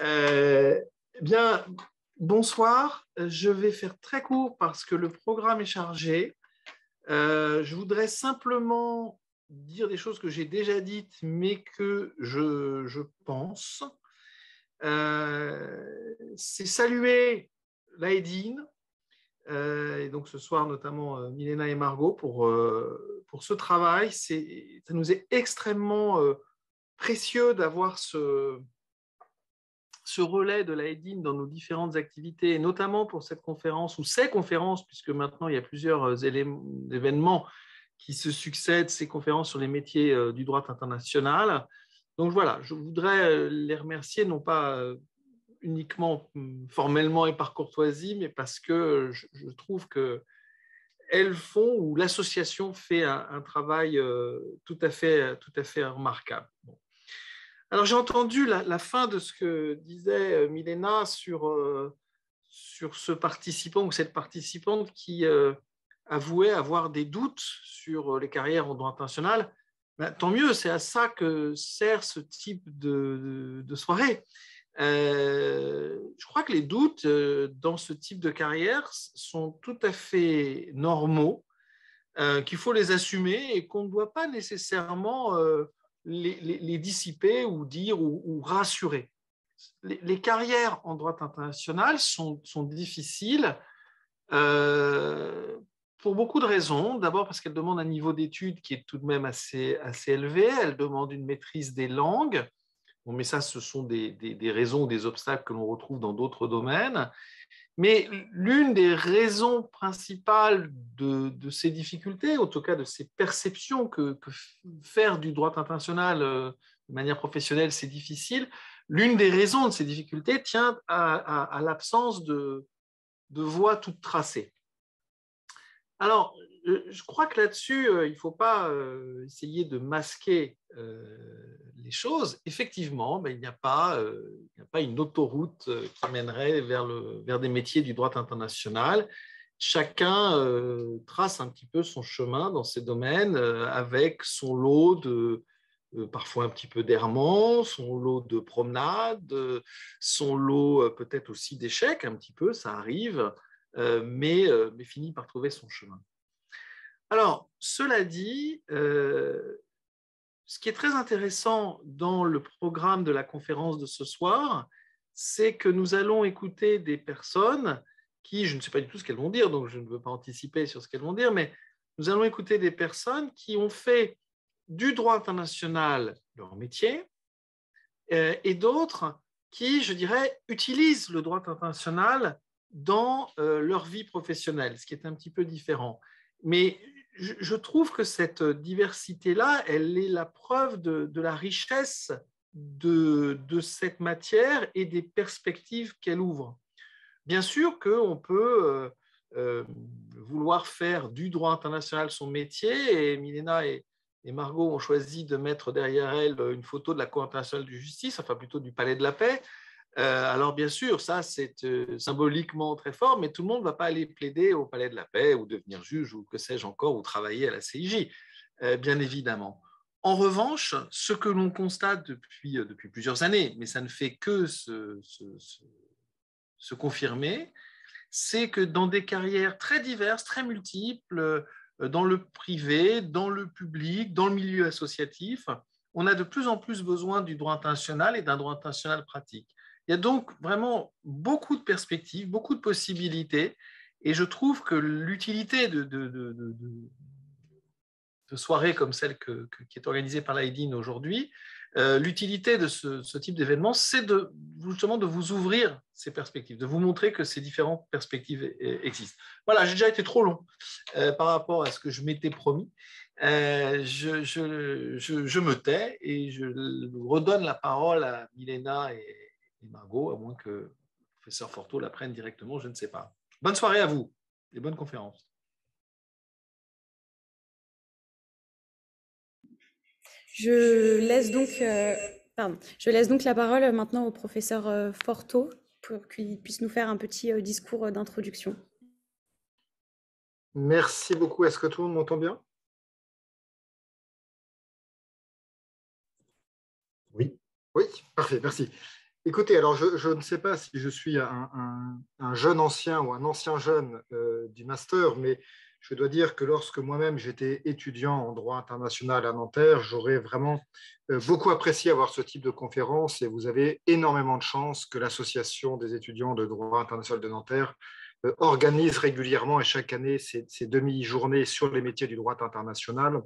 Eh bien, bonsoir. Je vais faire très court parce que le programme est chargé. Je voudrais simplement dire des choses que j'ai déjà dites, mais que je pense. C'est saluer l'AEDIN, et donc ce soir notamment Milena et Margot pour ce travail. Ça nous est extrêmement précieux d'avoir ce relais de l'AEDIN dans nos différentes activités, et notamment pour cette conférence, ou ces conférences, puisque maintenant il y a plusieurs événements qui se succèdent, ces conférences sur les métiers du droit international. Donc voilà, je voudrais les remercier, non pas uniquement formellement et par courtoisie, mais parce que je trouve qu'elles font, ou l'association fait un travail tout à fait remarquable. Bon. Alors, j'ai entendu la fin de ce que disait Milena sur ce participant ou cette participante qui avouait avoir des doutes sur les carrières en droit international. Ben, tant mieux, c'est à ça que sert ce type de soirée. Je crois que les doutes dans ce type de carrière sont tout à fait normaux, qu'il faut les assumer et qu'on ne doit pas nécessairement les dissiper ou dire ou rassurer. Les carrières en droit international sont difficiles pour beaucoup de raisons. D'abord parce qu'elles demandent un niveau d'études qui est tout de même assez élevé. Elles demandent une maîtrise des langues. Bon, mais ça, ce sont des raisons ou des obstacles que l'on retrouve dans d'autres domaines. Mais l'une des raisons principales de ces difficultés, en tout cas de ces perceptions que faire du droit international de manière professionnelle, c'est difficile, l'une des raisons de ces difficultés tient à l'absence de voie toute tracée. Alors, je crois que là-dessus, il ne faut pas essayer de masquer les choses. Effectivement, il n'y a pas une autoroute qui mènerait vers des métiers du droit international. Chacun trace un petit peu son chemin dans ces domaines avec son lot de parfois un petit peu d'errements, son lot de promenades, son lot peut-être aussi d'échecs, un petit peu, ça arrive. Mais finit par trouver son chemin. Alors, cela dit, ce qui est très intéressant dans le programme de la conférence de ce soir, c'est que nous allons écouter des personnes qui, je ne sais pas du tout ce qu'elles vont dire, donc je ne veux pas anticiper sur ce qu'elles vont dire, mais nous allons écouter des personnes qui ont fait du droit international leur métier, et d'autres qui, je dirais, utilisent le droit international dans leur vie professionnelle, ce qui est un petit peu différent. Mais je trouve que cette diversité-là, elle est la preuve de la richesse de cette matière et des perspectives qu'elle ouvre. Bien sûr qu'on peut vouloir faire du droit international son métier, et Milena et Margot ont choisi de mettre derrière elles une photo de la Cour internationale de justice, enfin plutôt du Palais de la Paix. Alors bien sûr, ça c'est symboliquement très fort, mais tout le monde ne va pas aller plaider au Palais de la Paix ou devenir juge ou que sais-je encore, ou travailler à la CIJ, bien évidemment. En revanche, ce que l'on constate depuis plusieurs années, mais ça ne fait que se confirmer, c'est que dans des carrières très diverses, très multiples, dans le privé, dans le public, dans le milieu associatif, on a de plus en plus besoin du droit international et d'un droit international pratique. Il y a donc vraiment beaucoup de perspectives, beaucoup de possibilités, et je trouve que l'utilité de soirées comme celle qui est organisée par l'AEDIN aujourd'hui, l'utilité de ce type d'événement, c'est justement de vous ouvrir ces perspectives, de vous montrer que ces différentes perspectives existent. Voilà, j'ai déjà été trop long par rapport à ce que je m'étais promis. Je me tais et je redonne la parole à Milena et Margot, à moins que le professeur Forteau la prenne directement, je ne sais pas. Bonne soirée à vous et bonne conférence. Je laisse donc la parole maintenant au professeur Forteau pour qu'il puisse nous faire un petit discours d'introduction. Merci beaucoup. Est-ce que tout le monde m'entend bien? Oui. Oui, parfait, merci. Écoutez, alors je ne sais pas si je suis un jeune ancien ou un ancien jeune du master, mais je dois dire que lorsque moi-même j'étais étudiant en droit international à Nanterre, j'aurais vraiment beaucoup apprécié avoir ce type de conférence et vous avez énormément de chance que l'Association des étudiants de droit international de Nanterre organise régulièrement et chaque année ces demi-journées sur les métiers du droit international.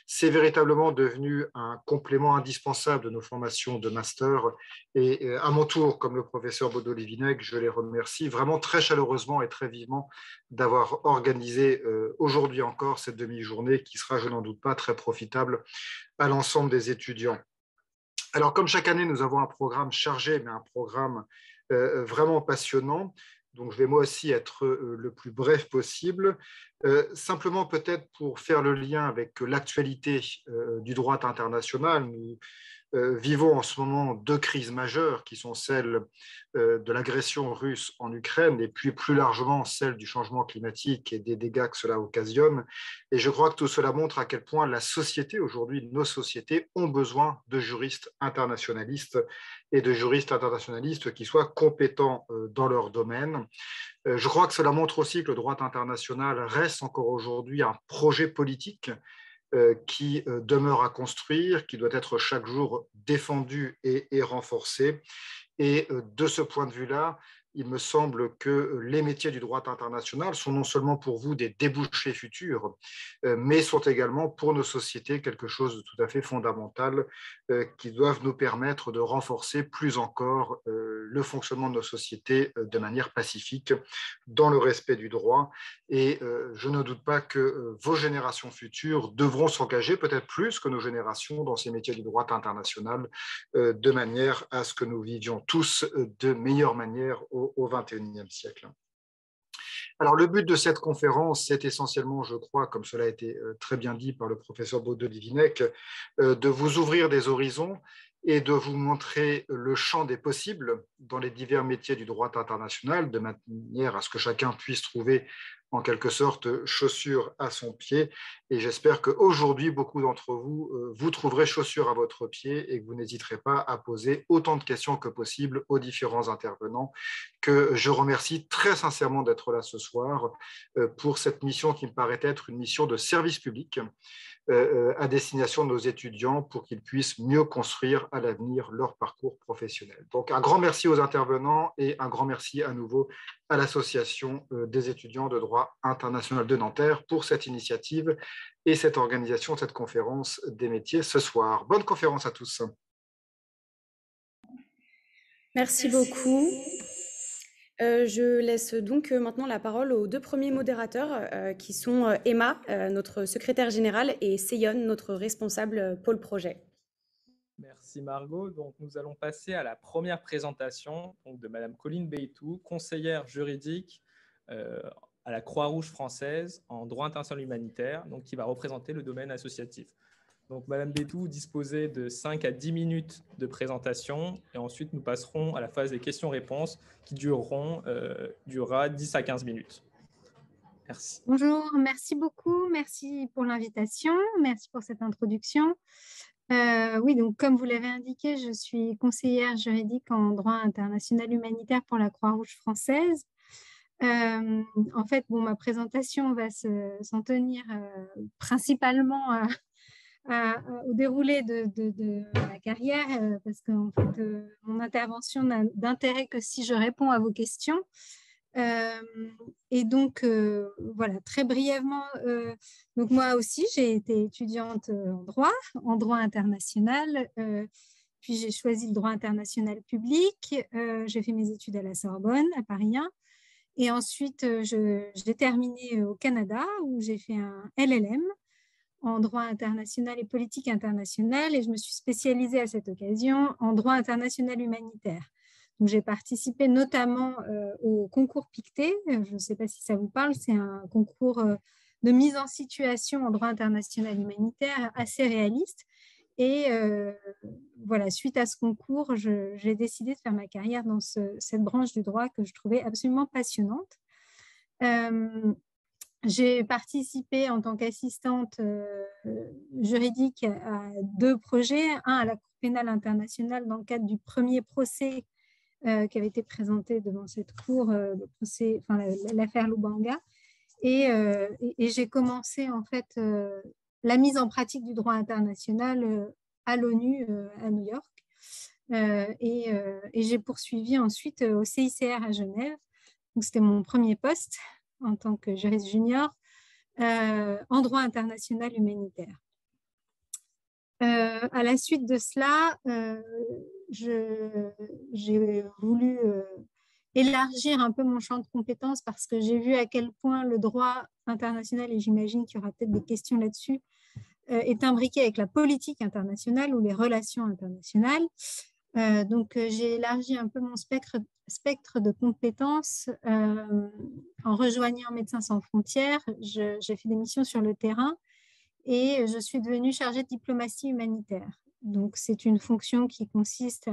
C'est véritablement devenu un complément indispensable de nos formations de master. Et à mon tour, comme le professeur Baudot-Lévinec, je les remercie vraiment très chaleureusement et très vivement d'avoir organisé aujourd'hui encore cette demi-journée qui sera, je n'en doute pas, très profitable à l'ensemble des étudiants. Alors, comme chaque année, nous avons un programme chargé, mais un programme vraiment passionnant. Donc, je vais moi aussi être le plus bref possible. Simplement, peut-être pour faire le lien avec l'actualité du droit international, nous vivons en ce moment deux crises majeures qui sont celles de l'agression russe en Ukraine et puis plus largement celle du changement climatique et des dégâts que cela occasionne. Et je crois que tout cela montre à quel point la société, aujourd'hui, nos sociétés ont besoin de juristes internationalistes et de juristes internationalistes qui soient compétents dans leur domaine. Je crois que cela montre aussi que le droit international reste encore aujourd'hui un projet politique qui demeure à construire, qui doit être chaque jour défendu et renforcé. Et de ce point de vue-là, il me semble que les métiers du droit international sont non seulement pour vous des débouchés futurs, mais sont également pour nos sociétés quelque chose de tout à fait fondamental qui doivent nous permettre de renforcer plus encore le fonctionnement de nos sociétés de manière pacifique, dans le respect du droit. Et je ne doute pas que vos générations futures devront s'engager peut-être plus que nos générations dans ces métiers du droit international de manière à ce que nous vivions tous de meilleure manière au XXIe siècle. Alors, le but de cette conférence, c'est essentiellement, je crois, comme cela a été très bien dit par le professeur Baudot-Lévinec, de vous ouvrir des horizons et de vous montrer le champ des possibles dans les divers métiers du droit international, de manière à ce que chacun puisse trouver en quelque sorte chaussures à son pied. Et j'espère qu'aujourd'hui, beaucoup d'entre vous, vous trouverez chaussures à votre pied et que vous n'hésiterez pas à poser autant de questions que possible aux différents intervenants, que je remercie très sincèrement d'être là ce soir pour cette mission qui me paraît être une mission de service public à destination de nos étudiants pour qu'ils puissent mieux construire à l'avenir leur parcours professionnel. Donc un grand merci aux intervenants et un grand merci à nouveau à l'Association des étudiants de droit international de Nanterre pour cette initiative et cette organisation de cette conférence des métiers ce soir. Bonne conférence à tous. Merci beaucoup. Je laisse donc maintenant la parole aux deux premiers modérateurs qui sont Emma, notre secrétaire générale, et Seyon, notre responsable pôle projet. Merci Margot. Donc, nous allons passer à la première présentation donc, de Madame Colline Beytou, conseillère juridique à la Croix-Rouge française en droit international humanitaire, donc, qui va représenter le domaine associatif. Donc, Madame Beytou, disposez de 5 à 10 minutes de présentation et ensuite nous passerons à la phase des questions-réponses qui durera 10 à 15 minutes. Merci. Bonjour, merci beaucoup, merci pour l'invitation, merci pour cette introduction. Oui, donc comme vous l'avez indiqué, je suis conseillère juridique en droit international humanitaire pour la Croix-Rouge française. En fait, bon, ma présentation va s'en tenir principalement au déroulé de ma carrière, parce que en fait, mon intervention n'a d'intérêt que si je réponds à vos questions. Et donc, voilà, très brièvement, donc moi aussi, j'ai été étudiante en droit international, puis j'ai choisi le droit international public, j'ai fait mes études à la Sorbonne, à Paris 1, et ensuite, j'ai terminé au Canada, où j'ai fait un LLM en droit international et politique internationale, et je me suis spécialisée à cette occasion en droit international humanitaire. Donc, j'ai participé notamment au concours Pictet. Je ne sais pas si ça vous parle, c'est un concours de mise en situation en droit international humanitaire assez réaliste. Et voilà, suite à ce concours, j'ai décidé de faire ma carrière dans cette branche du droit que je trouvais absolument passionnante. J'ai participé en tant qu'assistante juridique à 2 projets, un à la Cour pénale internationale dans le cadre du premier procès qui avait été présenté devant cette cour, l'affaire Lubanga. Et j'ai commencé en fait la mise en pratique du droit international à l'ONU à New York. Et j'ai poursuivi ensuite au CICR à Genève. Donc, c'était mon premier poste en tant que juriste junior en droit international humanitaire. À la suite de cela, j'ai voulu élargir un peu mon champ de compétences parce que j'ai vu à quel point le droit international, et j'imagine qu'il y aura peut-être des questions là-dessus, est imbriqué avec la politique internationale ou les relations internationales. Donc, j'ai élargi un peu mon spectre de compétences en rejoignant Médecins sans frontières. J'ai fait des missions sur le terrain et je suis devenue chargée de diplomatie humanitaire. Donc, c'est une fonction qui consiste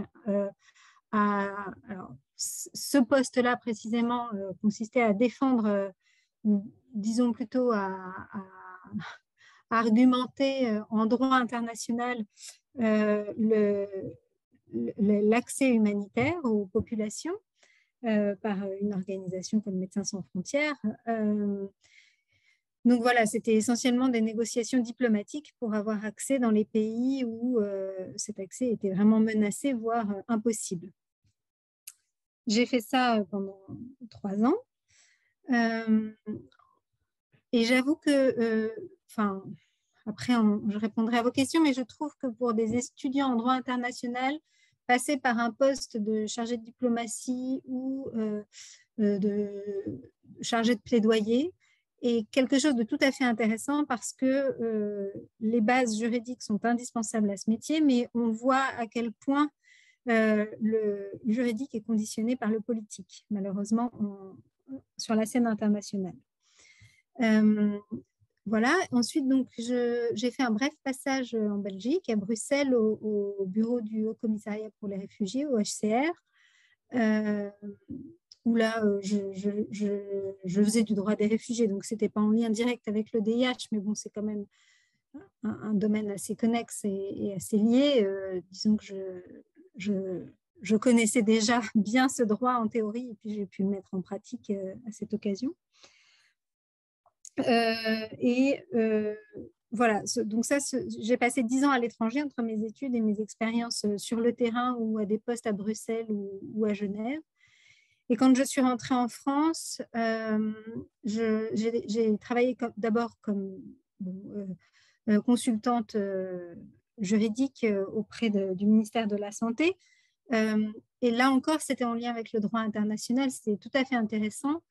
alors, ce poste-là précisément consistait à défendre, disons plutôt à argumenter en droit international l'accès humanitaire aux populations par une organisation comme Médecins sans frontières. Donc voilà, c'était essentiellement des négociations diplomatiques pour avoir accès dans les pays où cet accès était vraiment menacé, voire impossible. J'ai fait ça pendant 3 ans. Et j'avoue que, après, je répondrai à vos questions, mais je trouve que pour des étudiants en droit international, passer par un poste de chargé de diplomatie ou de chargé de plaidoyer est quelque chose de tout à fait intéressant parce que les bases juridiques sont indispensables à ce métier, mais on voit à quel point le juridique est conditionné par le politique, malheureusement, sur la scène internationale. Voilà. Ensuite, donc, j'ai fait un bref passage en Belgique, à Bruxelles, au bureau du Haut Commissariat pour les réfugiés, au HCR, où là, je faisais du droit des réfugiés, donc ce n'était pas en lien direct avec le DIH, mais bon, c'est quand même un domaine assez connexe et assez lié. Disons que je connaissais déjà bien ce droit en théorie, et puis j'ai pu le mettre en pratique à cette occasion. Voilà, donc ça, j'ai passé 10 ans à l'étranger entre mes études et mes expériences sur le terrain ou à des postes à Bruxelles ou à Genève. Et quand je suis rentrée en France, j'ai travaillé d'abord comme consultante juridique auprès du ministère de la Santé. Et là encore, c'était en lien avec le droit international, c'était tout à fait intéressant.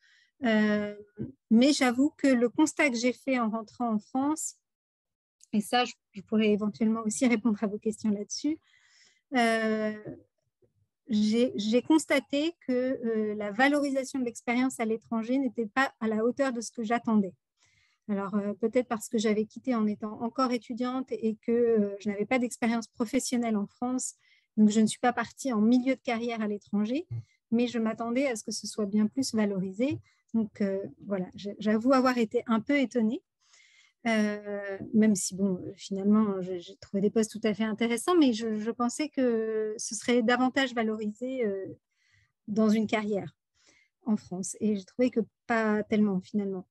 Mais j'avoue que le constat que j'ai fait en rentrant en France, et ça, je pourrais éventuellement aussi répondre à vos questions là-dessus, j'ai constaté que la valorisation de l'expérience à l'étranger n'était pas à la hauteur de ce que j'attendais. Alors, peut-être parce que j'avais quitté en étant encore étudiante et que je n'avais pas d'expérience professionnelle en France, donc je ne suis pas partie en milieu de carrière à l'étranger, mais je m'attendais à ce que ce soit bien plus valorisé. Donc, voilà, j'avoue avoir été un peu étonnée, même si, bon, finalement, j'ai trouvé des postes tout à fait intéressants, mais je pensais que ce serait davantage valorisé dans une carrière en France. Et j'ai trouvé que pas tellement, finalement.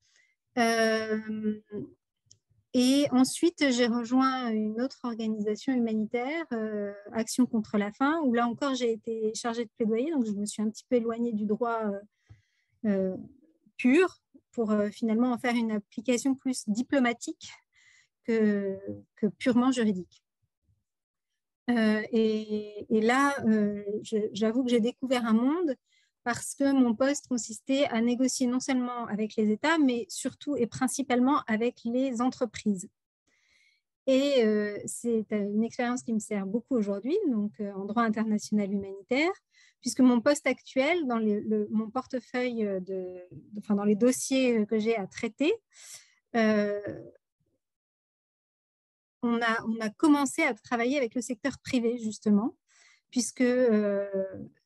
Et ensuite, j'ai rejoint une autre organisation humanitaire, Action contre la faim, où là encore, j'ai été chargée de plaidoyer, donc je me suis un petit peu éloignée du droit pur pour finalement en faire une application plus diplomatique que purement juridique. Et là, j'avoue que j'ai découvert un monde parce que mon poste consistait à négocier non seulement avec les États, mais surtout et principalement avec les entreprises. Et c'est une expérience qui me sert beaucoup aujourd'hui, donc en droit international humanitaire, puisque mon poste actuel, dans mon portefeuille, dans les dossiers que j'ai à traiter, on a commencé à travailler avec le secteur privé, justement, puisque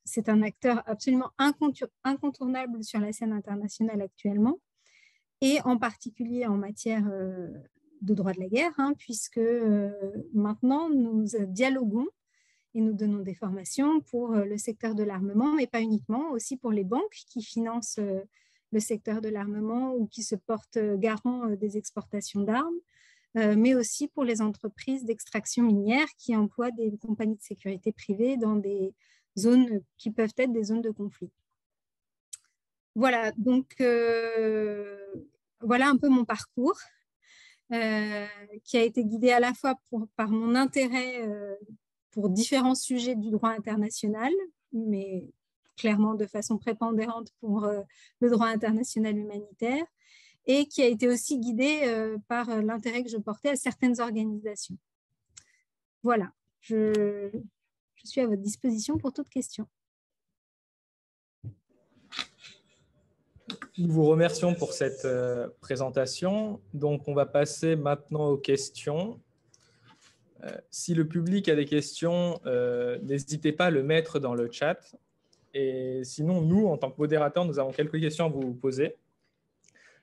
c'est un acteur absolument incontournable sur la scène internationale actuellement, et en particulier en matière de droit de la guerre, puisque maintenant nous dialoguons et nous donnons des formations pour le secteur de l'armement, mais pas uniquement, aussi pour les banques qui financent le secteur de l'armement ou qui se portent garant des exportations d'armes, mais aussi pour les entreprises d'extraction minière qui emploient des compagnies de sécurité privées dans des zones qui peuvent être des zones de conflit. Voilà, donc voilà un peu mon parcours qui a été guidé à la fois par mon intérêt pour différents sujets du droit international, mais clairement de façon prépondérante pour le droit international humanitaire, et qui a été aussi guidé par l'intérêt que je portais à certaines organisations. Voilà, je suis à votre disposition pour toute question. Nous vous remercions pour cette présentation. Donc, on va passer maintenant aux questions. Si le public a des questions, n'hésitez pas à le mettre dans le chat. Et sinon, nous, en tant que modérateurs, nous avons quelques questions à vous poser.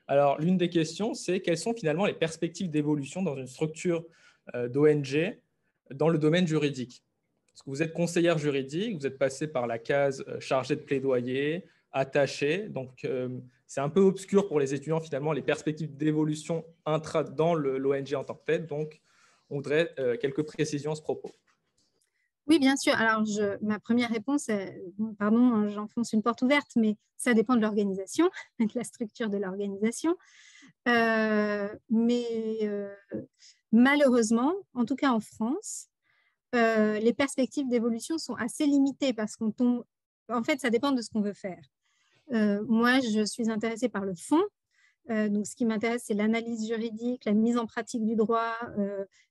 Alors, l'une des questions, c'est quelles sont finalement les perspectives d'évolution dans une structure d'ONG dans le domaine juridique? Parce que vous êtes conseillère juridique, vous êtes passé par la case chargée de plaidoyer, attachée. Donc, c'est un peu obscur pour les étudiants, finalement, les perspectives d'évolution intra dans l'ONG en tant que telle. Donc, on voudrait quelques précisions à ce propos. Oui, bien sûr. Alors, ma première réponse, pardon, j'enfonce une porte ouverte, mais ça dépend de l'organisation, de la structure de l'organisation. Malheureusement, en tout cas en France, les perspectives d'évolution sont assez limitées parce qu'on tombe… En fait, ça dépend de ce qu'on veut faire. Moi, je suis intéressée par le fond. Donc, ce qui m'intéresse, c'est l'analyse juridique, la mise en pratique du droit,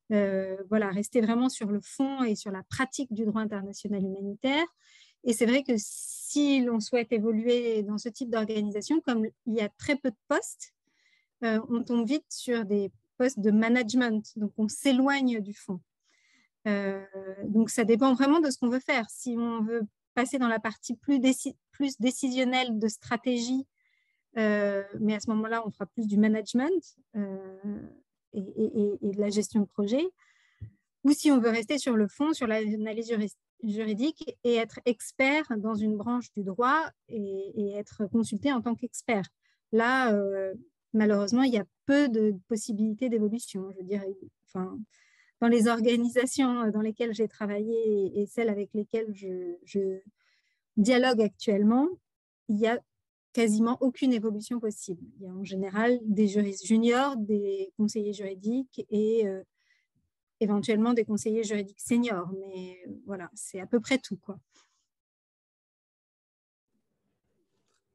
voilà, rester vraiment sur le fond et sur la pratique du droit international humanitaire. Et c'est vrai que si l'on souhaite évoluer dans ce type d'organisation, comme il y a très peu de postes, on tombe vite sur des postes de management, donc on s'éloigne du fond. Donc, ça dépend vraiment de ce qu'on veut faire. Si on veut passer dans la partie plus décisionnelle de stratégie, mais à ce moment-là, on fera plus du management et de la gestion de projet. Ou si on veut rester sur le fond, sur l'analyse juridique et être expert dans une branche du droit et être consulté en tant qu'expert. Là, malheureusement, il y a peu de possibilités d'évolution. Je veux dire, enfin, dans les organisations dans lesquelles j'ai travaillé et celles avec lesquelles je dialogue actuellement, il y a quasiment aucune évolution possible. Il y a en général des juristes juniors, des conseillers juridiques et éventuellement des conseillers juridiques seniors. Mais voilà, c'est à peu près tout, quoi.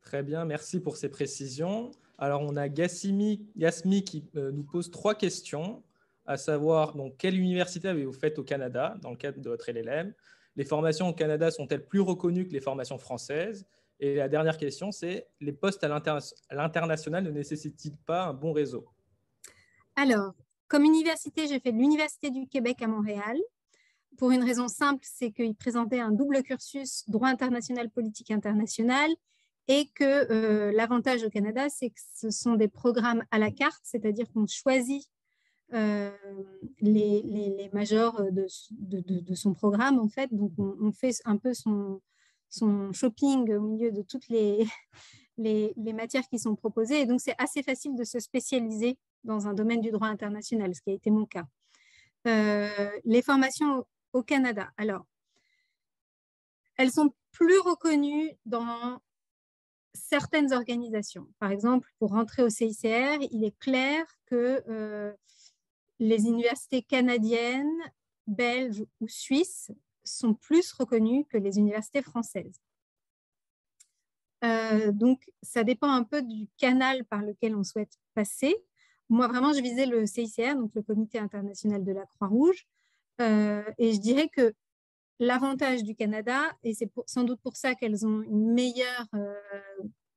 Très bien, merci pour ces précisions. Alors, on a Yasmi qui nous pose 3 questions, à savoir, donc, quelle université avez-vous faite au Canada dans le cadre de votre LLM? Les formations au Canada sont-elles plus reconnues que les formations françaises? Et la dernière question, c'est les postes à l'international ne nécessitent-ils pas un bon réseau? Alors, comme université, j'ai fait l'Université du Québec à Montréal. Pour une raison simple, c'est qu'ils présentaient un double cursus droit international, politique internationale, et que l'avantage au Canada, c'est que ce sont des programmes à la carte, c'est-à-dire qu'on choisit les majors de son programme, en fait. Donc, on fait un peu son shopping au milieu de toutes les matières qui sont proposées. Et donc, c'est assez facile de se spécialiser dans un domaine du droit international, ce qui a été mon cas. Les formations au Canada, alors, elles sont plus reconnues dans certaines organisations. Par exemple, pour rentrer au CICR, il est clair que les universités canadiennes, belges ou suisses sont plus reconnues que les universités françaises. Donc, ça dépend un peu du canal par lequel on souhaite passer. Moi, vraiment, je visais le CICR, donc le Comité international de la Croix-Rouge, et je dirais que l'avantage du Canada, et c'est sans doute pour ça qu'elles ont une meilleure,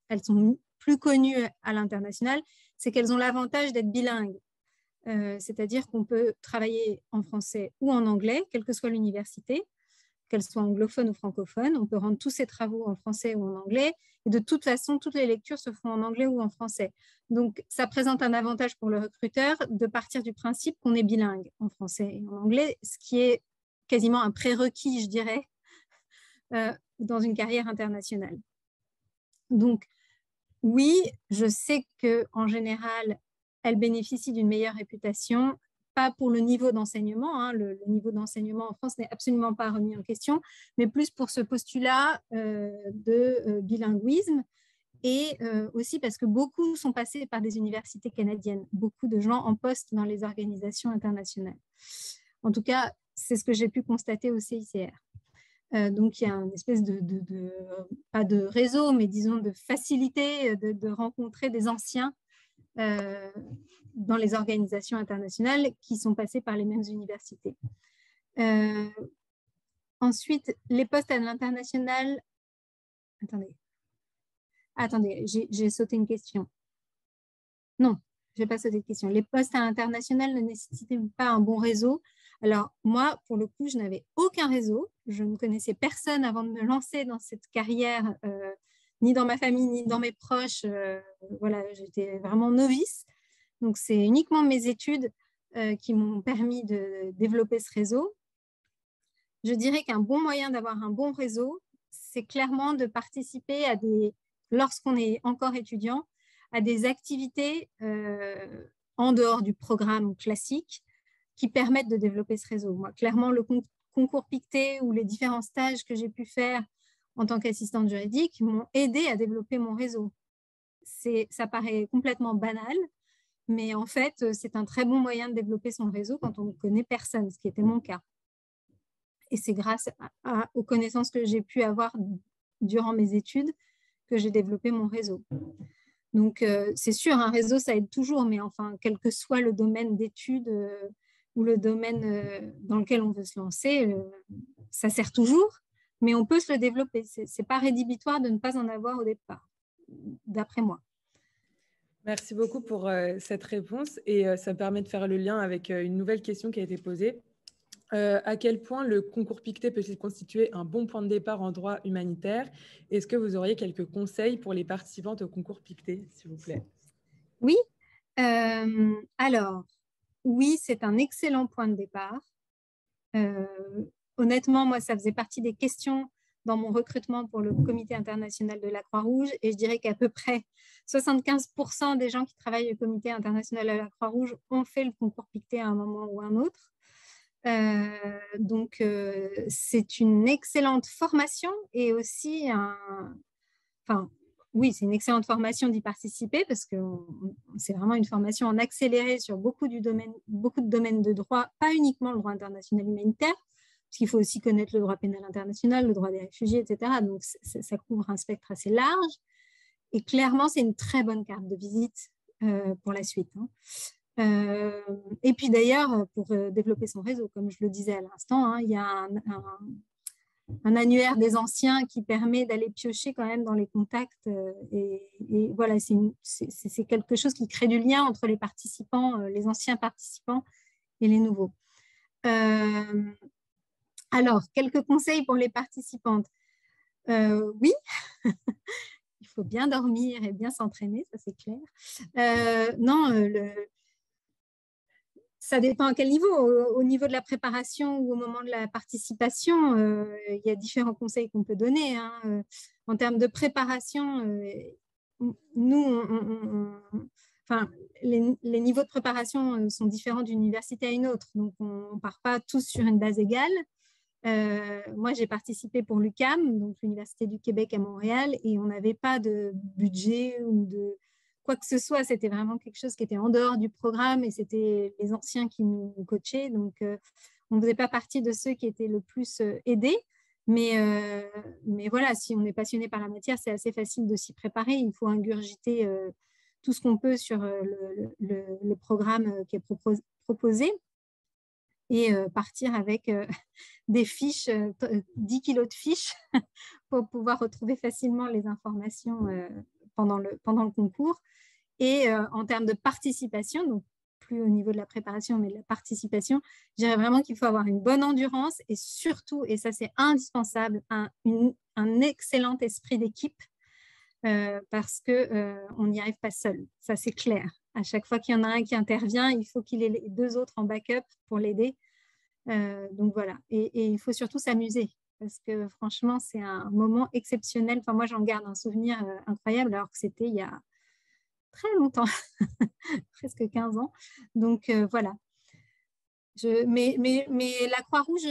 elles sont plus connues à l'international, c'est qu'elles ont l'avantage d'être bilingues. C'est-à-dire qu'on peut travailler en français ou en anglais, quelle que soit l'université, qu'elle soit anglophone ou francophone. On peut rendre tous ses travaux en français ou en anglais. Et de toute façon, toutes les lectures se font en anglais ou en français. Donc, ça présente un avantage pour le recruteur de partir du principe qu'on est bilingue en français et en anglais, ce qui est quasiment un prérequis, je dirais, dans une carrière internationale. Donc, oui, je sais qu'en général, elle bénéficie d'une meilleure réputation, pas pour le niveau d'enseignement, hein, le niveau d'enseignement en France n'est absolument pas remis en question, mais plus pour ce postulat de bilinguisme, et aussi parce que beaucoup sont passés par des universités canadiennes, beaucoup de gens en poste dans les organisations internationales. En tout cas, c'est ce que j'ai pu constater au CICR. Donc, il y a une espèce pas de réseau, mais disons de facilité de rencontrer des anciens dans les organisations internationales qui sont passés par les mêmes universités. Ensuite, les postes à l'international... Attendez, j'ai sauté une question. Non, je n'ai pas sauté de question. Les postes à l'international ne nécessitaient pas un bon réseau. Alors, moi, pour le coup, je n'avais aucun réseau. Je ne connaissais personne avant de me lancer dans cette carrière, ni dans ma famille, ni dans mes proches. Voilà, j'étais vraiment novice. Donc, c'est uniquement mes études qui m'ont permis de développer ce réseau. Je dirais qu'un bon moyen d'avoir un bon réseau, c'est clairement de participer à lorsqu'on est encore étudiant, à des activités en dehors du programme classique qui permettent de développer ce réseau. Moi, clairement, le concours Pictet ou les différents stages que j'ai pu faire en tant qu'assistante juridique m'ont aidé à développer mon réseau. Ça paraît complètement banal, mais en fait, c'est un très bon moyen de développer son réseau quand on ne connaît personne, ce qui était mon cas. Et c'est grâce aux connaissances que j'ai pu avoir durant mes études que j'ai développé mon réseau. Donc, c'est sûr, un réseau, ça aide toujours, mais enfin, quel que soit le domaine d'études ou le domaine dans lequel on veut se lancer, ça sert toujours, mais on peut se le développer. Ce n'est pas rédhibitoire de ne pas en avoir au départ, d'après moi. Merci beaucoup pour cette réponse et ça permet de faire le lien avec une nouvelle question qui a été posée. À quel point le concours Pictet peut-il constituer un bon point de départ en droit humanitaire? Est-ce que vous auriez quelques conseils pour les participantes au concours Pictet, s'il vous plaît? Oui. Alors, oui, c'est un excellent point de départ. Honnêtement, moi, ça faisait partie des questions dans mon recrutement pour le Comité international de la Croix-Rouge et je dirais qu'à peu près 75% des gens qui travaillent au Comité international de la Croix-Rouge ont fait le concours Pictet à un moment ou un autre. Donc, c'est une excellente formation et aussi oui, c'est une excellente formation d'y participer parce que c'est vraiment une formation en accéléré sur beaucoup de domaines de droit, pas uniquement le droit international humanitaire, parce qu'il faut aussi connaître le droit pénal international, le droit des réfugiés, etc. Donc, ça couvre un spectre assez large. Et clairement, c'est une très bonne carte de visite pour la suite. Et puis d'ailleurs, pour développer son réseau, comme je le disais à l'instant, il y a un annuaire des anciens qui permet d'aller piocher quand même dans les contacts. Et voilà, c'est quelque chose qui crée du lien entre les participants, les anciens participants et les nouveaux. Alors, quelques conseils pour les participantes. Oui, il faut bien dormir et bien s'entraîner, ça c'est clair. Ça dépend à quel niveau. Au niveau de la préparation ou au moment de la participation, il y a différents conseils qu'on peut donner. En termes de préparation, nous, les niveaux de préparation sont différents d'une université à une autre. Donc, on ne part pas tous sur une base égale. Moi, j'ai participé pour l'UQAM, donc l'Université du Québec à Montréal, et on n'avait pas de budget ou de quoi que ce soit. C'était vraiment quelque chose qui était en dehors du programme et c'était les anciens qui nous coachaient. Donc, on ne faisait pas partie de ceux qui étaient le plus aidés. Mais voilà, si on est passionné par la matière, c'est assez facile de s'y préparer. Il faut ingurgiter tout ce qu'on peut sur le programme qui est proposé. Et partir avec des fiches, 10 kilos de fiches pour pouvoir retrouver facilement les informations pendant le concours. Et en termes de participation, donc plus au niveau de la préparation, mais de la participation, je dirais vraiment qu'il faut avoir une bonne endurance et surtout, et ça c'est indispensable, un excellent esprit d'équipe parce qu'on n'y arrive pas seul. Ça c'est clair. À chaque fois qu'il y en a un qui intervient, il faut qu'il ait les deux autres en backup pour l'aider. Donc voilà, et il faut surtout s'amuser parce que franchement, c'est un moment exceptionnel. Enfin, moi, j'en garde un souvenir incroyable alors que c'était il y a très longtemps, presque 15 ans. Donc voilà. Mais la Croix-Rouge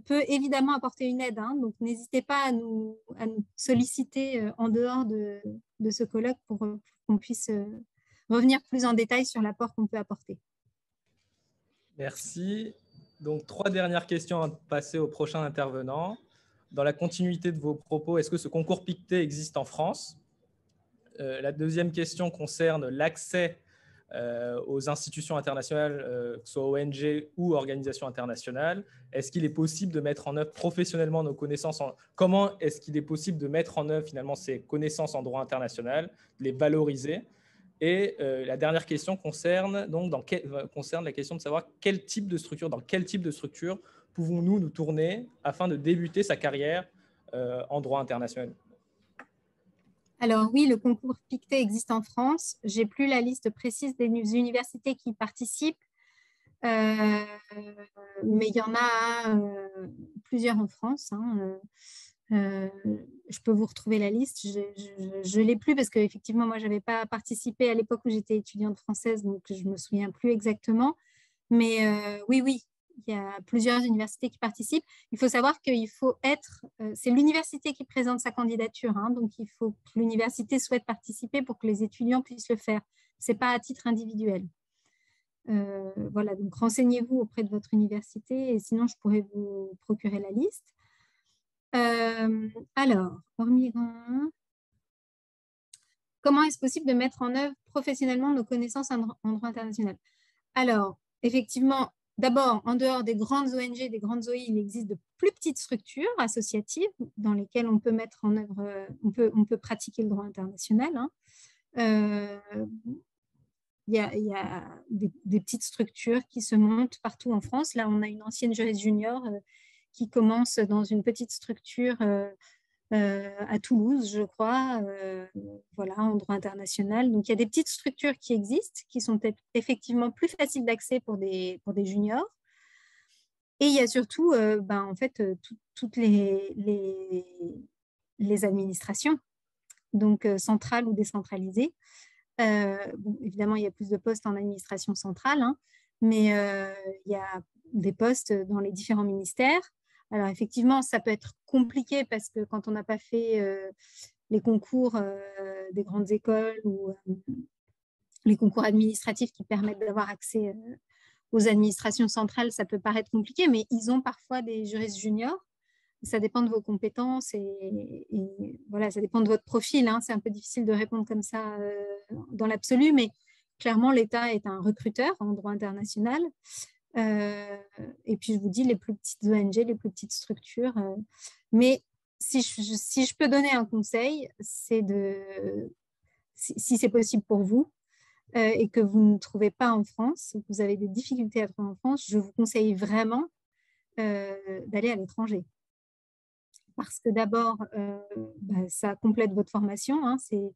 peut évidemment apporter une aide, hein, donc n'hésitez pas à nous solliciter en dehors de ce colloque pour qu'on puisse revenir plus en détail sur l'apport qu'on peut apporter. Merci. Donc, 3 dernières questions avant de passer au prochain intervenant. Dans la continuité de vos propos, est-ce que ce concours Pictet existe en France? La deuxième question concerne l'accès aux institutions internationales, que ce soit ONG ou organisations internationales. Est-ce qu'il est possible de mettre en œuvre professionnellement nos connaissances Comment est-ce qu'il est possible de mettre en œuvre finalement ces connaissances en droit international, de les valoriser? Et la dernière question concerne la question de savoir dans quel type de structure pouvons-nous nous tourner afin de débuter sa carrière en droit international? Alors oui, le concours Pictet existe en France. Je n'ai plus la liste précise des universités qui y participent, mais il y en a plusieurs en France. Hein. Je peux vous retrouver la liste. Je ne l'ai plus parce qu'effectivement, moi, je n'avais pas participé à l'époque où j'étais étudiante française, donc je ne me souviens plus exactement. Mais oui, il y a plusieurs universités qui participent. Il faut savoir qu'il faut être, c'est l'université qui présente sa candidature, hein, donc il faut que l'université souhaite participer pour que les étudiants puissent le faire. Ce n'est pas à titre individuel. Voilà, donc renseignez-vous auprès de votre université et sinon je pourrais vous procurer la liste. Alors, Ormiran, comment est-ce possible de mettre en œuvre professionnellement nos connaissances en droit international? Alors, effectivement, d'abord, en dehors des grandes ONG, des grandes OI, il existe de plus petites structures associatives dans lesquelles on peut mettre en œuvre, on peut pratiquer le droit international. Hein. Il y a des petites structures qui se montent partout en France. Là, on a une ancienne juriste junior qui commence dans une petite structure à Toulouse, je crois, voilà, en droit international. Donc, il y a des petites structures qui existent, qui sont effectivement plus faciles d'accès pour des juniors. Et il y a surtout, en fait, toutes les administrations, donc centrales ou décentralisées. Bon, évidemment, il y a plus de postes en administration centrale, hein, mais il y a des postes dans les différents ministères. Alors, effectivement, ça peut être compliqué parce que quand on n'a pas fait les concours des grandes écoles ou les concours administratifs qui permettent d'avoir accès aux administrations centrales, ça peut paraître compliqué, mais ils ont parfois des juristes juniors. Ça dépend de vos compétences et voilà, ça dépend de votre profil. Hein. C'est un peu difficile de répondre comme ça dans l'absolu, mais clairement, l'État est un recruteur en droit international. Et puis, je vous dis, les plus petites ONG, les plus petites structures. Mais si je peux donner un conseil, c'est si c'est possible pour vous et que vous ne trouvez pas en France, que vous avez des difficultés à trouver en France, je vous conseille vraiment d'aller à l'étranger. Parce que d'abord, ça complète votre formation. Hein, c'est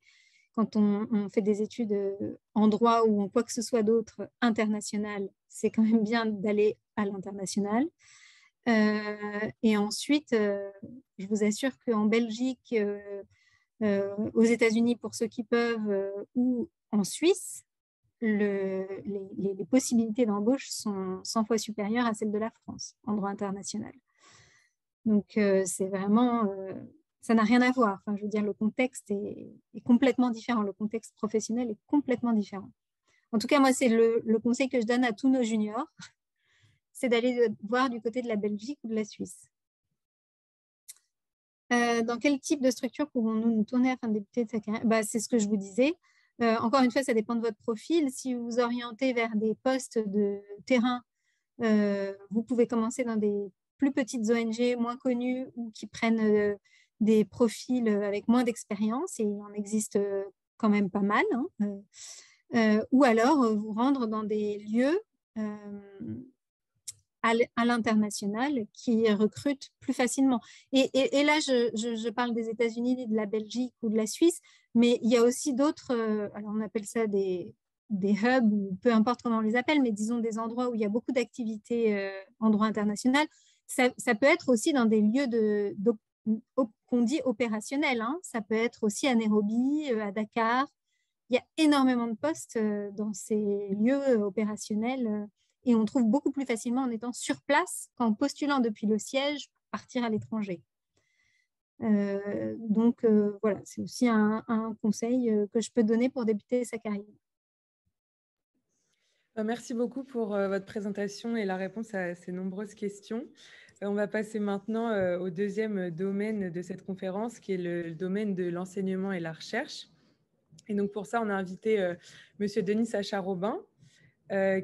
quand on fait des études en droit ou en quoi que ce soit d'autre international, c'est quand même bien d'aller à l'international. Et ensuite, je vous assure qu'en Belgique, aux États-Unis, pour ceux qui peuvent, ou en Suisse, les possibilités d'embauche sont 100 fois supérieures à celles de la France en droit international. Donc, c'est vraiment... ça n'a rien à voir. Enfin, je veux dire, le contexte est complètement différent. Le contexte professionnel est complètement différent. En tout cas, moi, c'est le conseil que je donne à tous nos juniors, c'est d'aller voir du côté de la Belgique ou de la Suisse. Dans quel type de structure pouvons-nous nous tourner afin de débuter de sa carrière? C'est ce que je vous disais. Encore une fois, ça dépend de votre profil. Si vous vous orientez vers des postes de terrain, vous pouvez commencer dans des plus petites ONG moins connues ou qui prennent des profils avec moins d'expérience, et il en existe quand même pas mal, hein. Ou alors vous rendre dans des lieux à l'international qui recrutent plus facilement. Et là, je parle des États-Unis, de la Belgique ou de la Suisse, mais il y a aussi d'autres, alors on appelle ça des hubs, ou peu importe comment on les appelle, mais disons des endroits où il y a beaucoup d'activités en droit international. Ça peut être aussi dans des lieux qu'on dit opérationnels. Hein. Ça peut être aussi à Nairobi, à Dakar. Il y a énormément de postes dans ces lieux opérationnels et on trouve beaucoup plus facilement en étant sur place qu'en postulant depuis le siège pour partir à l'étranger. Donc, voilà, c'est aussi un conseil que je peux donner pour débuter sa carrière. Merci beaucoup pour votre présentation et la réponse à ces nombreuses questions. On va passer maintenant au deuxième domaine de cette conférence, qui est le domaine de l'enseignement et la recherche. Et donc, pour ça, on a invité Monsieur Denis Sacha-Robin,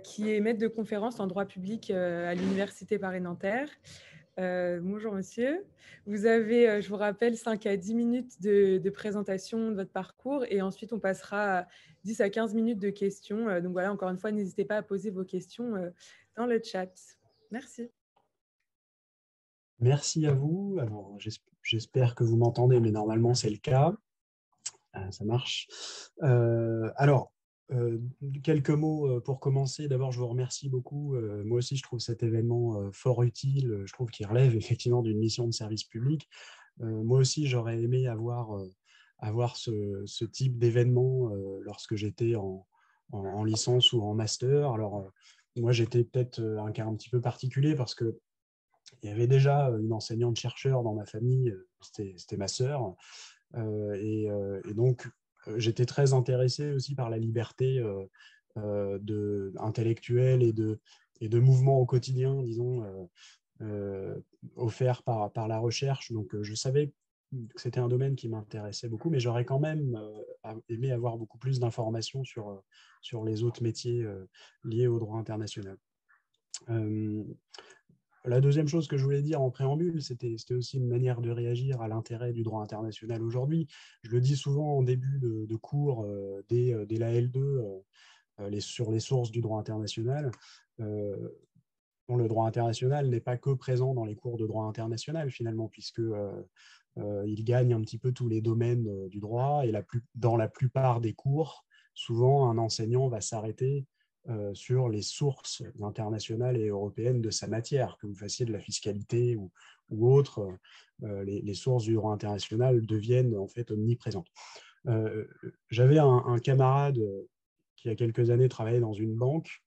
qui est maître de conférence en droit public à l'Université Paris-Nanterre. Bonjour monsieur. Vous avez, je vous rappelle, 5 à 10 minutes de présentation de votre parcours et ensuite on passera à 10 à 15 minutes de questions. Donc voilà, encore une fois, n'hésitez pas à poser vos questions dans le chat. Merci. Merci à vous. Alors, j'espère que vous m'entendez, mais normalement c'est le cas. Ça marche. Alors, quelques mots pour commencer. D'abord, je vous remercie beaucoup. Moi aussi, je trouve cet événement fort utile. Je trouve qu'il relève effectivement d'une mission de service public. Moi aussi, j'aurais aimé avoir ce type d'événement lorsque j'étais en licence ou en master. Alors, moi, j'étais peut-être un cas un petit peu particulier parce que il y avait déjà une enseignante-chercheur dans ma famille, c'était ma sœur. Et donc, j'étais très intéressé aussi par la liberté intellectuelle et de mouvement au quotidien, disons, offert par la recherche. Donc, je savais que c'était un domaine qui m'intéressait beaucoup, mais j'aurais quand même aimé avoir beaucoup plus d'informations sur les autres métiers liés au droit international. La deuxième chose que je voulais dire en préambule, c'était aussi une manière de réagir à l'intérêt du droit international aujourd'hui. Je le dis souvent en début de cours dès la L2 sur les sources du droit international. Le droit international n'est pas que présent dans les cours de droit international finalement, puisque il gagne un petit peu tous les domaines du droit et dans la plupart des cours, souvent un enseignant va s'arrêter sur les sources internationales et européennes de sa matière, que vous fassiez de la fiscalité ou autre, les sources du droit international deviennent en fait omniprésentes. J'avais un camarade qui, il y a quelques années, travaillait dans une banque,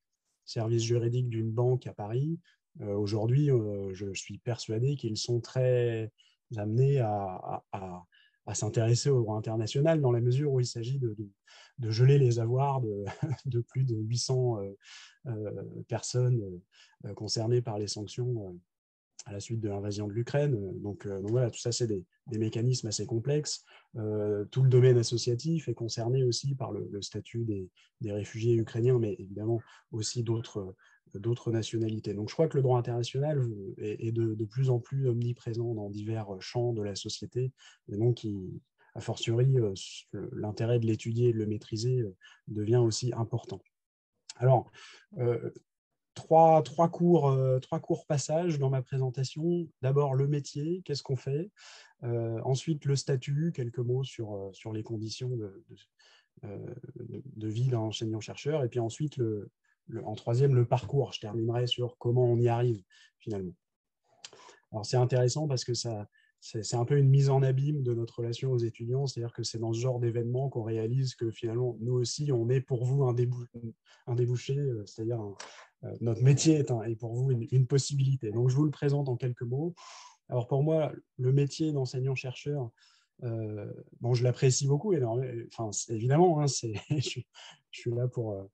service juridique d'une banque à Paris. Aujourd'hui, je suis persuadé qu'ils sont très amenés à s'intéresser au droit international dans la mesure où il s'agit de geler les avoirs de plus de 800 personnes concernées par les sanctions à la suite de l'invasion de l'Ukraine. Donc voilà, tout ça, c'est des mécanismes assez complexes. Tout le domaine associatif est concerné aussi par le statut des réfugiés ukrainiens, mais évidemment aussi d'autres nationalités. Donc je crois que le droit international est de plus en plus omniprésent dans divers champs de la société, et donc a fortiori l'intérêt de l'étudier et de le maîtriser devient aussi important. Alors, trois courts passages dans ma présentation. D'abord, le métier, qu'est-ce qu'on fait ? Ensuite, le statut, quelques mots sur les conditions de vie d'un enseignant-chercheur. Et puis ensuite, en troisième, le parcours. Je terminerai sur comment on y arrive, finalement. Alors, c'est intéressant parce que c'est un peu une mise en abîme de notre relation aux étudiants, c'est-à-dire que c'est dans ce genre d'événement qu'on réalise que finalement, nous aussi, on est pour vous un débouché, c'est-à-dire notre métier est pour vous une possibilité. Donc, je vous le présente en quelques mots. Alors, pour moi, le métier d'enseignant-chercheur, je l'apprécie beaucoup. Enfin, évidemment, hein, je suis là pour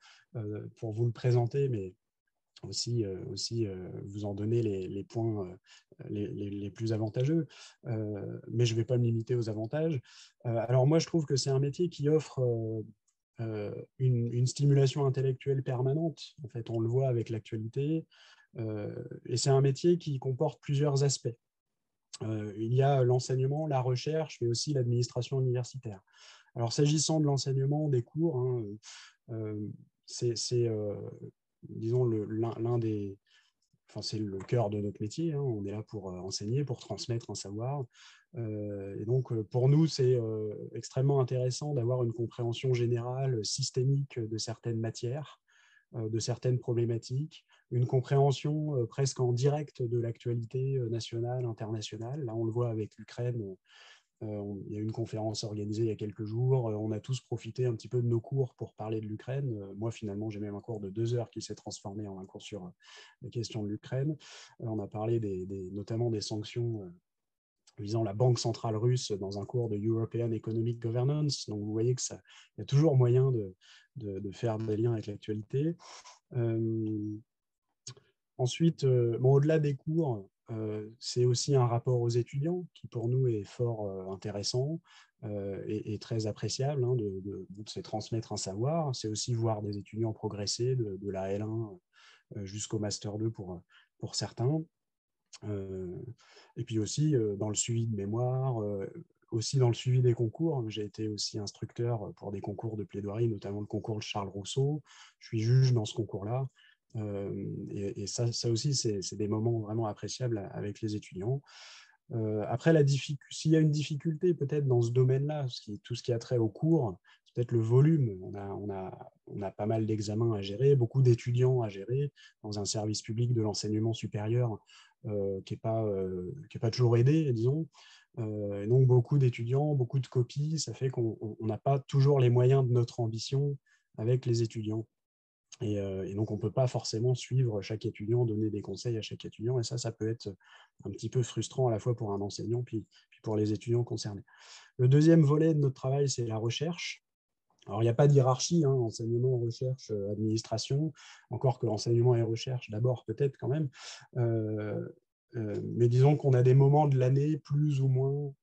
vous le présenter, mais aussi vous en donner les points les plus avantageux. Mais je ne vais pas me limiter aux avantages. Alors, moi, je trouve que c'est un métier qui offre une stimulation intellectuelle permanente. En fait, on le voit avec l'actualité. Et c'est un métier qui comporte plusieurs aspects. Il y a l'enseignement, la recherche, mais aussi l'administration universitaire. Alors, s'agissant de l'enseignement des cours, hein, c'est disons, l'un des enfin, c'est le cœur de notre métier, hein. On est là pour enseigner, pour transmettre un savoir. Et donc, pour nous, c'est extrêmement intéressant d'avoir une compréhension générale, systémique de certaines matières, de certaines problématiques, une compréhension presque en direct de l'actualité nationale, internationale. Là, on le voit avec l'Ukraine. Il y a eu une conférence organisée il y a quelques jours. On a tous profité un petit peu de nos cours pour parler de l'Ukraine. Moi, finalement, j'ai même un cours de 2 heures qui s'est transformé en un cours sur la question de l'Ukraine. On a parlé notamment des sanctions visant la Banque centrale russe dans un cours de European Economic Governance. Donc, vous voyez qu'il y a toujours moyen de faire des liens avec l'actualité. Ensuite, au-delà des cours, c'est aussi un rapport aux étudiants qui, pour nous, est fort intéressant et très appréciable, hein, de se transmettre un savoir. C'est aussi voir des étudiants progresser de la L1 jusqu'au Master 2 pour certains. Et puis aussi dans le suivi de mémoire, aussi dans le suivi des concours. J'ai été aussi instructeur pour des concours de plaidoirie, notamment le concours de Charles Rousseau. Je suis juge dans ce concours-là. Et ça aussi, c'est des moments vraiment appréciables avec les étudiants. Après, s'il y a une difficulté peut-être dans ce domaine-là, tout ce qui a trait au cours, c'est peut-être le volume. On a pas mal d'examens à gérer, beaucoup d'étudiants à gérer dans un service public de l'enseignement supérieur qui n'est pas toujours aidé, disons. Et donc, beaucoup d'étudiants, beaucoup de copies, ça fait qu'on n'a pas toujours les moyens de notre ambition avec les étudiants. Et donc, on ne peut pas forcément suivre chaque étudiant, donner des conseils à chaque étudiant. Et ça peut être un petit peu frustrant à la fois pour un enseignant puis pour les étudiants concernés. Le deuxième volet de notre travail, c'est la recherche. Alors, il n'y a pas de hiérarchie, hein, enseignement, recherche, administration, encore que l'enseignement et recherche, d'abord peut-être quand même. Mais disons qu'on a des moments de l'année plus ou moins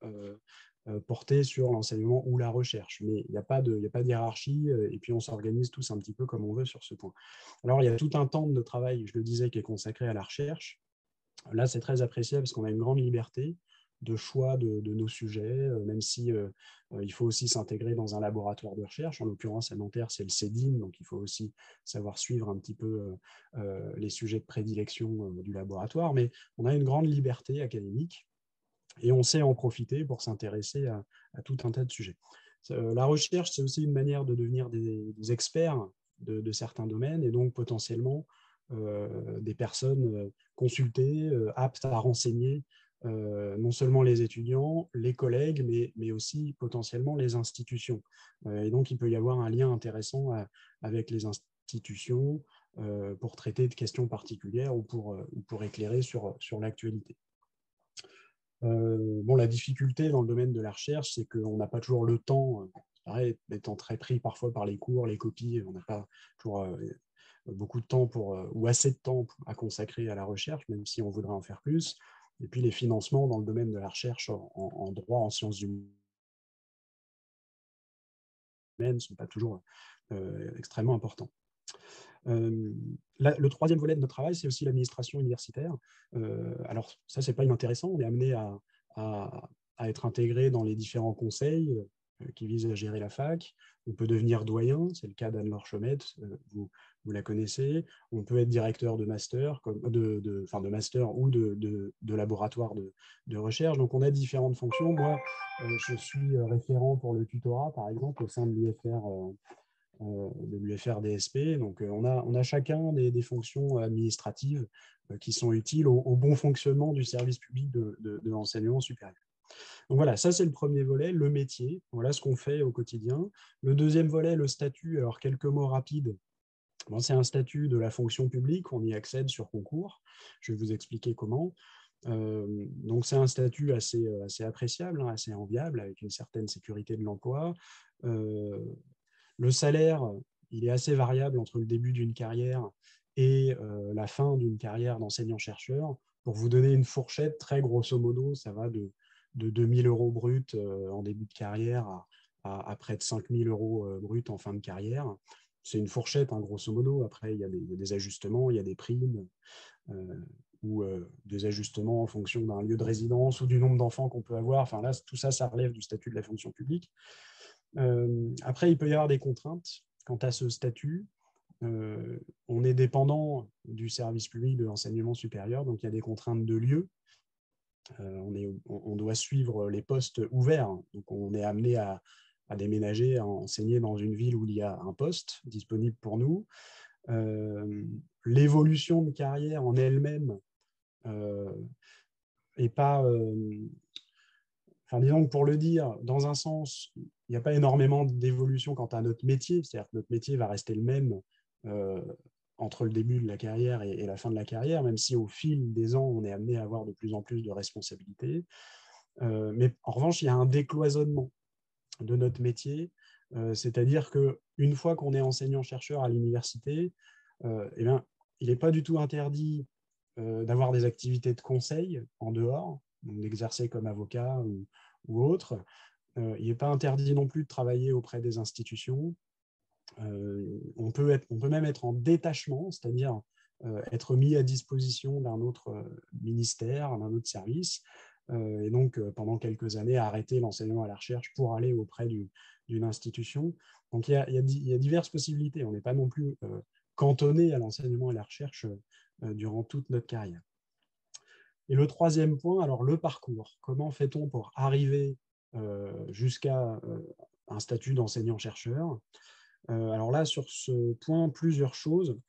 portés sur l'enseignement ou la recherche. Mais il n'y a pas de hiérarchie et puis on s'organise tous un petit peu comme on veut sur ce point. Alors, il y a tout un temps de travail, je le disais, qui est consacré à la recherche. Là, c'est très appréciable parce qu'on a une grande liberté de choix de nos sujets, même si il faut aussi s'intégrer dans un laboratoire de recherche. En l'occurrence, à Nanterre, c'est le CEDIM, donc il faut aussi savoir suivre un petit peu les sujets de prédilection du laboratoire. Mais on a une grande liberté académique et on sait en profiter pour s'intéresser à tout un tas de sujets. La recherche, c'est aussi une manière de devenir des experts de certains domaines et donc potentiellement des personnes consultées, aptes à renseigner non seulement les étudiants, les collègues, mais aussi potentiellement les institutions. Et donc, il peut y avoir un lien intéressant avec les institutions pour traiter de questions particulières ou pour éclairer sur l'actualité. La difficulté dans le domaine de la recherche, c'est qu'on n'a pas toujours le temps, pareil, étant très pris parfois par les cours, les copies, on n'a pas toujours beaucoup de temps ou assez de temps à consacrer à la recherche, même si on voudrait en faire plus. Et puis les financements dans le domaine de la recherche en droit, en sciences humaines ne sont pas toujours extrêmement importants. Le troisième volet de notre travail, c'est aussi l'administration universitaire. Alors ça, c'est pas inintéressant. On est amené à être intégré dans les différents conseils qui visent à gérer la fac. On peut devenir doyen, c'est le cas d'Anne-Laure Chaumette, vous la connaissez. On peut être directeur de master, de master ou de laboratoire de recherche. Donc on a différentes fonctions. Moi, je suis référent pour le tutorat, par exemple, au sein de l'UFR DSP. Donc, on a chacun des fonctions administratives qui sont utiles au bon fonctionnement du service public de l'enseignement supérieur. Donc voilà, ça c'est le premier volet, le métier. Voilà ce qu'on fait au quotidien. Le deuxième volet, le statut. Alors, quelques mots rapides. Bon, c'est un statut de la fonction publique, on y accède sur concours. Je vais vous expliquer comment. Donc, c'est un statut assez appréciable, hein, assez enviable, avec une certaine sécurité de l'emploi. Le salaire, il est assez variable entre le début d'une carrière et la fin d'une carrière d'enseignant-chercheur. Pour vous donner une fourchette, très grosso modo, ça va de 2 000 € bruts en début de carrière à près de 5 000 € bruts en fin de carrière. C'est une fourchette, hein, grosso modo. Après, il y a des ajustements, il y a des primes ou des ajustements en fonction d'un lieu de résidence ou du nombre d'enfants qu'on peut avoir. Enfin, là, tout ça, ça relève du statut de la fonction publique. Après, il peut y avoir des contraintes quant à ce statut. on est dépendant du service public de l'enseignement supérieur, donc il y a des contraintes de lieu. On doit suivre les postes ouverts, donc on est amené à déménager, à enseigner dans une ville où il y a un poste disponible pour nous. L'évolution de carrière en elle-même n'est pas... Enfin, disons que pour le dire, dans un sens, il n'y a pas énormément d'évolution quant à notre métier, c'est-à-dire que notre métier va rester le même entre le début de la carrière et la fin de la carrière, même si au fil des ans, on est amené à avoir de plus en plus de responsabilités. Mais en revanche, il y a un décloisonnement de notre métier, c'est-à-dire qu'une fois qu'on est enseignant-chercheur à l'université, eh bien, il n'est pas du tout interdit d'avoir des activités de conseil en dehors, d'exercer comme avocat ou autre. Il n'est pas interdit non plus de travailler auprès des institutions. On peut même être en détachement, c'est-à-dire être mis à disposition d'un autre ministère, d'un autre service, et donc pendant quelques années arrêter l'enseignement à la recherche pour aller auprès d'une institution. Donc il y a diverses possibilités. On n'est pas non plus cantonné à l'enseignement et à la recherche durant toute notre carrière. Et le troisième point, alors le parcours. Comment fait-on pour arriver jusqu'à un statut d'enseignant-chercheur? Alors là, sur ce point, plusieurs choses.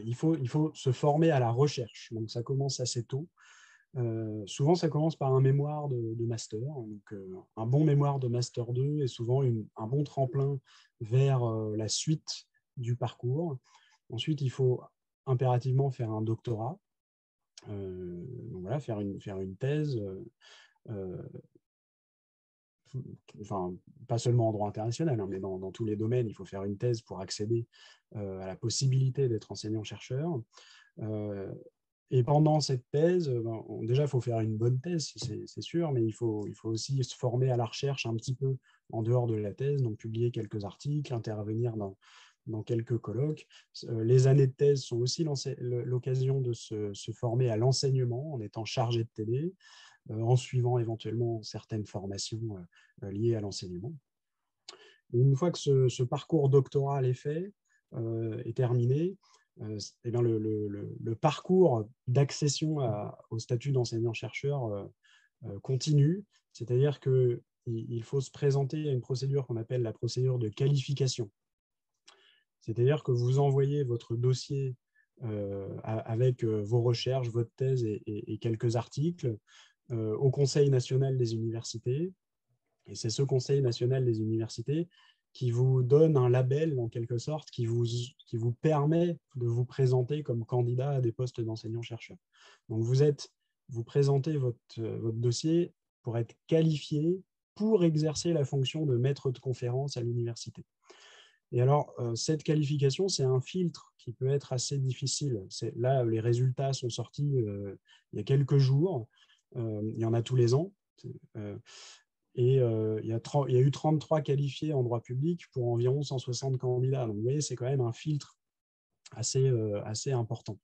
Il faut se former à la recherche. Donc ça commence assez tôt. Souvent, ça commence par un mémoire de master. Donc, un bon mémoire de master 2 est souvent un bon tremplin vers la suite du parcours. Ensuite, il faut impérativement faire un doctorat. Donc voilà, faire une thèse, enfin, pas seulement en droit international, hein, mais dans tous les domaines, il faut faire une thèse pour accéder à la possibilité d'être enseignant-chercheur. Et pendant cette thèse, déjà, il faut faire une bonne thèse, c'est sûr, mais il faut aussi se former à la recherche un petit peu en dehors de la thèse, donc publier quelques articles, intervenir dans quelques colloques. Les années de thèse sont aussi l'occasion de se former à l'enseignement en étant chargé de TD, en suivant éventuellement certaines formations liées à l'enseignement. Et une fois que ce parcours doctoral est fait, est terminé, eh bien le parcours d'accession au statut d'enseignant-chercheur continue, c'est-à-dire qu'il faut se présenter à une procédure qu'on appelle la procédure de qualification. C'est-à-dire que vous envoyez votre dossier avec vos recherches, votre thèse et quelques articles au Conseil national des universités. Et c'est ce Conseil national des universités qui vous donne un label, en quelque sorte, qui vous permet de vous présenter comme candidat à des postes d'enseignant-chercheur. Donc, vous présentez votre dossier pour être qualifié pour exercer la fonction de maître de conférence à l'université. Et alors, cette qualification, c'est un filtre qui peut être assez difficile. Là, les résultats sont sortis il y a quelques jours. Il y en a tous les ans. Et il y a eu 33 qualifiés en droit public pour environ 160 candidats. Donc, vous voyez, c'est quand même un filtre assez important.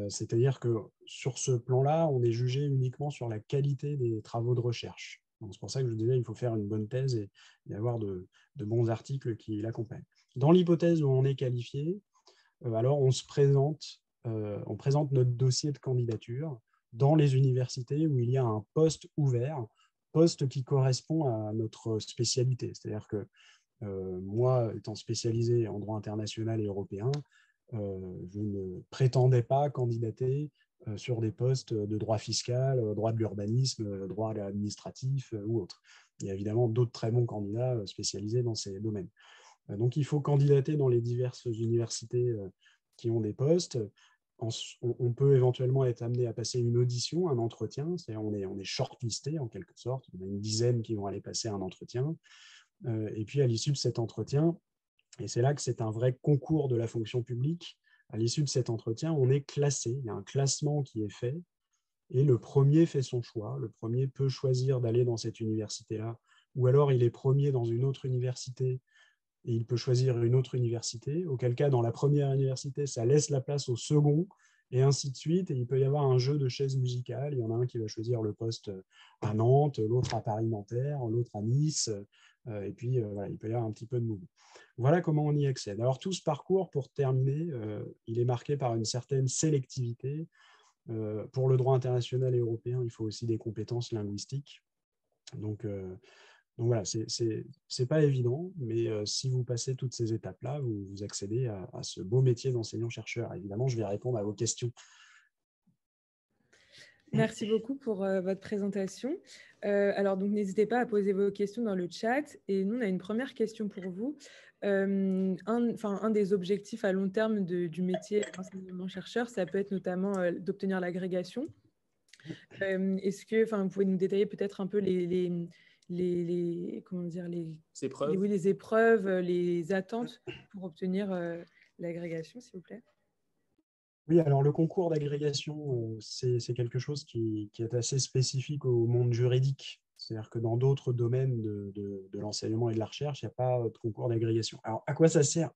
C'est-à-dire que sur ce plan-là, on est jugé uniquement sur la qualité des travaux de recherche. C'est pour ça que je vous disais qu'il faut faire une bonne thèse et avoir de bons articles qui l'accompagnent. Dans l'hypothèse où on est qualifié, alors on présente notre dossier de candidature dans les universités où il y a un poste ouvert, poste qui correspond à notre spécialité. C'est-à-dire que moi, étant spécialisé en droit international et européen, je ne prétendais pas candidater sur des postes de droit fiscal, droit de l'urbanisme, droit administratif ou autre. Il y a évidemment d'autres très bons candidats spécialisés dans ces domaines. Donc, il faut candidater dans les diverses universités qui ont des postes. On peut éventuellement être amené à passer une audition, un entretien, c'est-à-dire on est shortlisté en quelque sorte, on a une dizaine qui vont aller passer un entretien, et puis à l'issue de cet entretien, et c'est là que c'est un vrai concours de la fonction publique, à l'issue de cet entretien, on est classé, il y a un classement qui est fait, et le premier fait son choix, le premier peut choisir d'aller dans cette université-là, ou alors il est premier dans une autre université, et il peut choisir une autre université, auquel cas, dans la première université, ça laisse la place au second, et ainsi de suite. Et il peut y avoir un jeu de chaises musicales. Il y en a un qui va choisir le poste à Nantes, l'autre à Paris-Nanterre, l'autre à Nice. Et puis, voilà, il peut y avoir un petit peu de mouvement. Voilà comment on y accède. Alors, tout ce parcours, pour terminer, il est marqué par une certaine sélectivité. Pour le droit international et européen, il faut aussi des compétences linguistiques. Donc voilà, c'est pas évident, mais si vous passez toutes ces étapes-là, vous accédez à ce beau métier d'enseignant-chercheur. Évidemment, je vais répondre à vos questions. Merci beaucoup pour votre présentation. Alors, donc, n'hésitez pas à poser vos questions dans le chat. Et nous, on a une première question pour vous. Un des objectifs à long terme du métier d'enseignant-chercheur, ça peut être notamment d'obtenir l'agrégation. Est-ce que vous pouvez nous détailler peut-être un peu comment dire, les épreuves, les attentes pour obtenir l'agrégation, s'il vous plaît? Oui, alors le concours d'agrégation, c'est quelque chose qui est assez spécifique au monde juridique. C'est-à-dire que dans d'autres domaines de l'enseignement et de la recherche, il n'y a pas de concours d'agrégation. Alors, à quoi ça sert?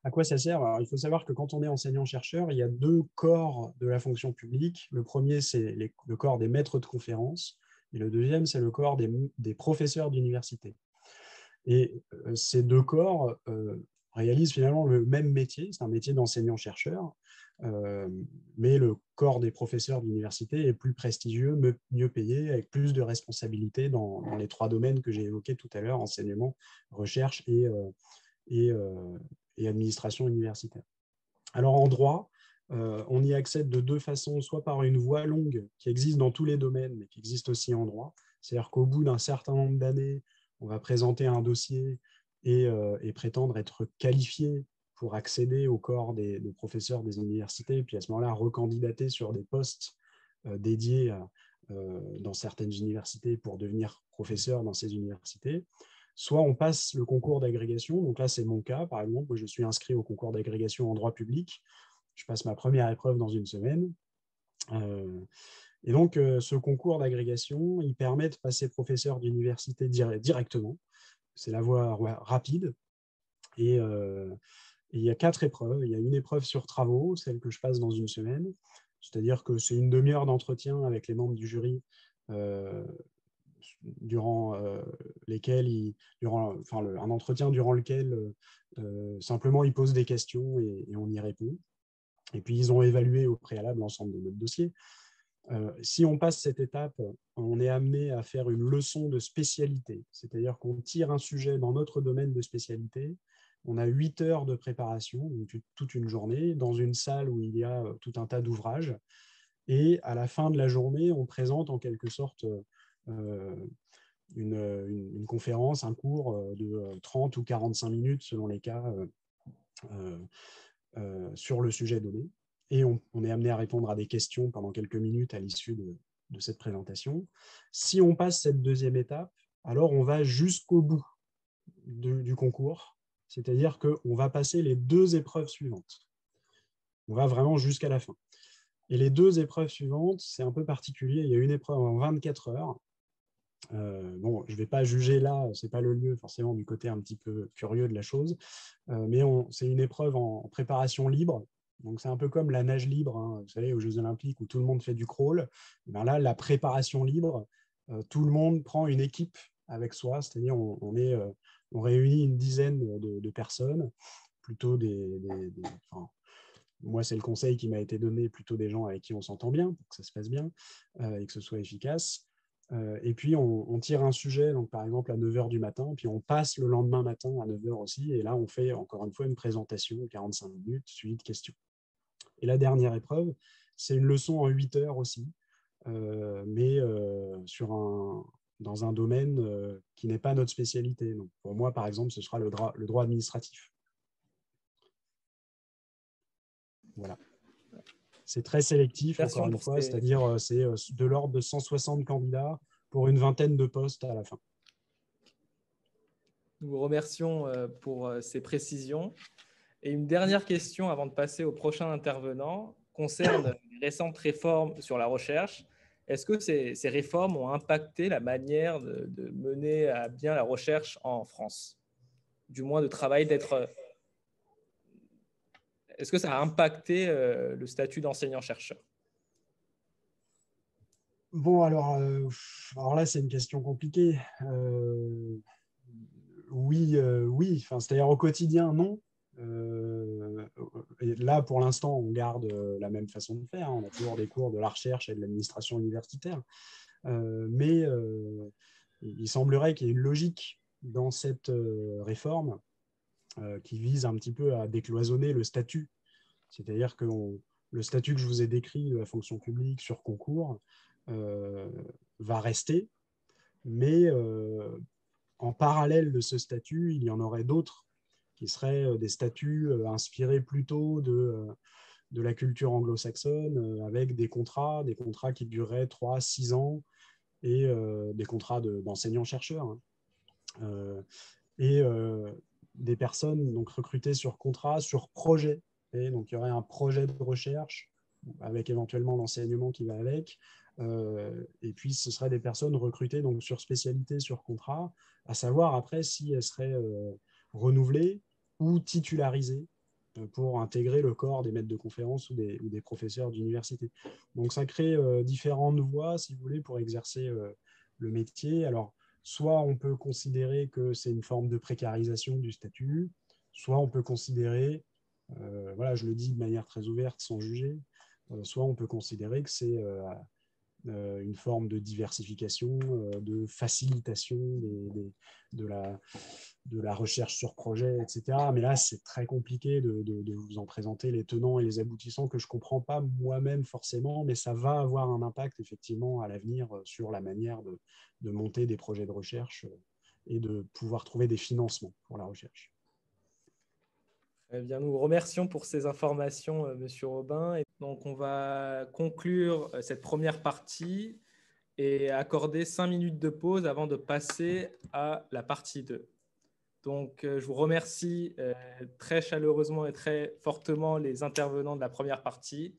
À quoi ça sert? Alors, il faut savoir que quand on est enseignant-chercheur, il y a deux corps de la fonction publique. Le premier, c'est le corps des maîtres de conférences, et le deuxième, c'est le corps des professeurs d'université. Et ces deux corps réalisent finalement le même métier, c'est un métier d'enseignant-chercheur, mais le corps des professeurs d'université est plus prestigieux, mieux payé, avec plus de responsabilités dans les trois domaines que j'ai évoqués tout à l'heure, enseignement, recherche et administration universitaire. Alors en droit, on y accède de deux façons, soit par une voie longue qui existe dans tous les domaines, mais qui existe aussi en droit. C'est-à-dire qu'au bout d'un certain nombre d'années, on va présenter un dossier et prétendre être qualifié pour accéder au corps des professeurs des universités, et puis à ce moment-là, recandidater sur des postes dédiés dans certaines universités pour devenir professeur dans ces universités. Soit on passe le concours d'agrégation, donc là c'est mon cas, par exemple, moi je suis inscrit au concours d'agrégation en droit public, je passe ma première épreuve dans une semaine, et donc ce concours d'agrégation, il permet de passer professeur d'université directement, c'est la voie rapide, et il y a 4 épreuves, il y a une épreuve sur travaux, celle que je passe dans une semaine, c'est-à-dire que c'est une demi-heure d'entretien avec les membres du jury, durant lesquels un entretien durant lequel simplement ils posent des questions et on y répond. Et puis ils ont évalué au préalable l'ensemble de notre dossier. Si on passe cette étape, on est amené à faire une leçon de spécialité, c'est-à-dire qu'on tire un sujet dans notre domaine de spécialité. On a 8 heures de préparation, toute une journée, dans une salle où il y a tout un tas d'ouvrages. Et à la fin de la journée, on présente en quelque sorte une conférence, un cours de 30 ou 45 minutes selon les cas sur le sujet donné. Et on est amené à répondre à des questions pendant quelques minutes à l'issue de cette présentation. Si on passe cette deuxième étape, alors on va jusqu'au bout du concours, c'est-à-dire qu'on va passer les 2 épreuves suivantes. On va vraiment jusqu'à la fin. Et les 2 épreuves suivantes, c'est un peu particulier. Il y a une épreuve en 24 heures. Bon, je ne vais pas juger là, ce n'est pas le lieu forcément du côté un petit peu curieux de la chose, mais c'est une épreuve en préparation libre. Donc c'est un peu comme la nage libre, hein, vous savez, aux Jeux Olympiques où tout le monde fait du crawl. Ben là, la préparation libre, tout le monde prend une équipe avec soi, c'est-à-dire on réunit une dizaine de personnes, plutôt moi, c'est le conseil qui m'a été donné, plutôt des gens avec qui on s'entend bien, pour que ça se passe bien et que ce soit efficace. Et puis, on tire un sujet, donc, par exemple, à 9 h du matin, puis on passe le lendemain matin à 9 h aussi, et là, on fait encore une fois une présentation de 45 minutes, suivi de questions. Et la dernière épreuve, c'est une leçon en 8 heures aussi, mais dans un domaine qui n'est pas notre spécialité. Donc, pour moi, par exemple, ce sera le droit administratif. Voilà. C'est très sélectif, encore une fois, c'est-à-dire c'est de l'ordre de 160 candidats pour une vingtaine de postes à la fin. Nous vous remercions pour ces précisions. Et une dernière question avant de passer au prochain intervenant concerne les récentes réformes sur la recherche. Est-ce que ces réformes ont impacté la manière de mener à bien la recherche en France? Du moins, est-ce que ça a impacté le statut d'enseignant-chercheur? Bon, alors là, c'est une question compliquée. Oui, oui. Enfin, c'est-à-dire au quotidien, non. Et là, pour l'instant, on garde la même façon de faire. On a toujours des cours de la recherche et de l'administration universitaire. Mais il semblerait qu'il y ait une logique dans cette réforme qui vise un petit peu à décloisonner le statut. C'est-à-dire que le statut que je vous ai décrit de la fonction publique sur concours va rester, mais en parallèle de ce statut, il y en aurait d'autres qui seraient des statuts inspirés plutôt de la culture anglo-saxonne, avec des contrats qui dureraient 3-6 ans et des contrats d'enseignants-chercheurs. Et des personnes donc, recrutées sur contrat, sur projet. Et donc, il y aurait un projet de recherche avec éventuellement l'enseignement qui va avec. Et puis, ce seraient des personnes recrutées donc, sur spécialité, sur contrat, à savoir après si elles seraient renouvelées ou titularisées pour intégrer le corps des maîtres de conférences ou des professeurs d'université. Donc, ça crée différentes voies, si vous voulez, pour exercer le métier. Alors, soit on peut considérer que c'est une forme de précarisation du statut, soit on peut considérer, voilà, je le dis de manière très ouverte, sans juger, soit on peut considérer que c'est une forme de diversification, de facilitation de la recherche sur projet, etc. Mais là, c'est très compliqué de vous en présenter les tenants et les aboutissants que je ne comprends pas moi-même forcément, mais ça va avoir un impact effectivement à l'avenir sur la manière de monter des projets de recherche et de pouvoir trouver des financements pour la recherche. Eh bien, nous vous remercions pour ces informations, Monsieur Robin. Et donc, on va conclure cette première partie et accorder 5 minutes de pause avant de passer à la partie 2. Donc, je vous remercie très chaleureusement et très fortement les intervenants de la première partie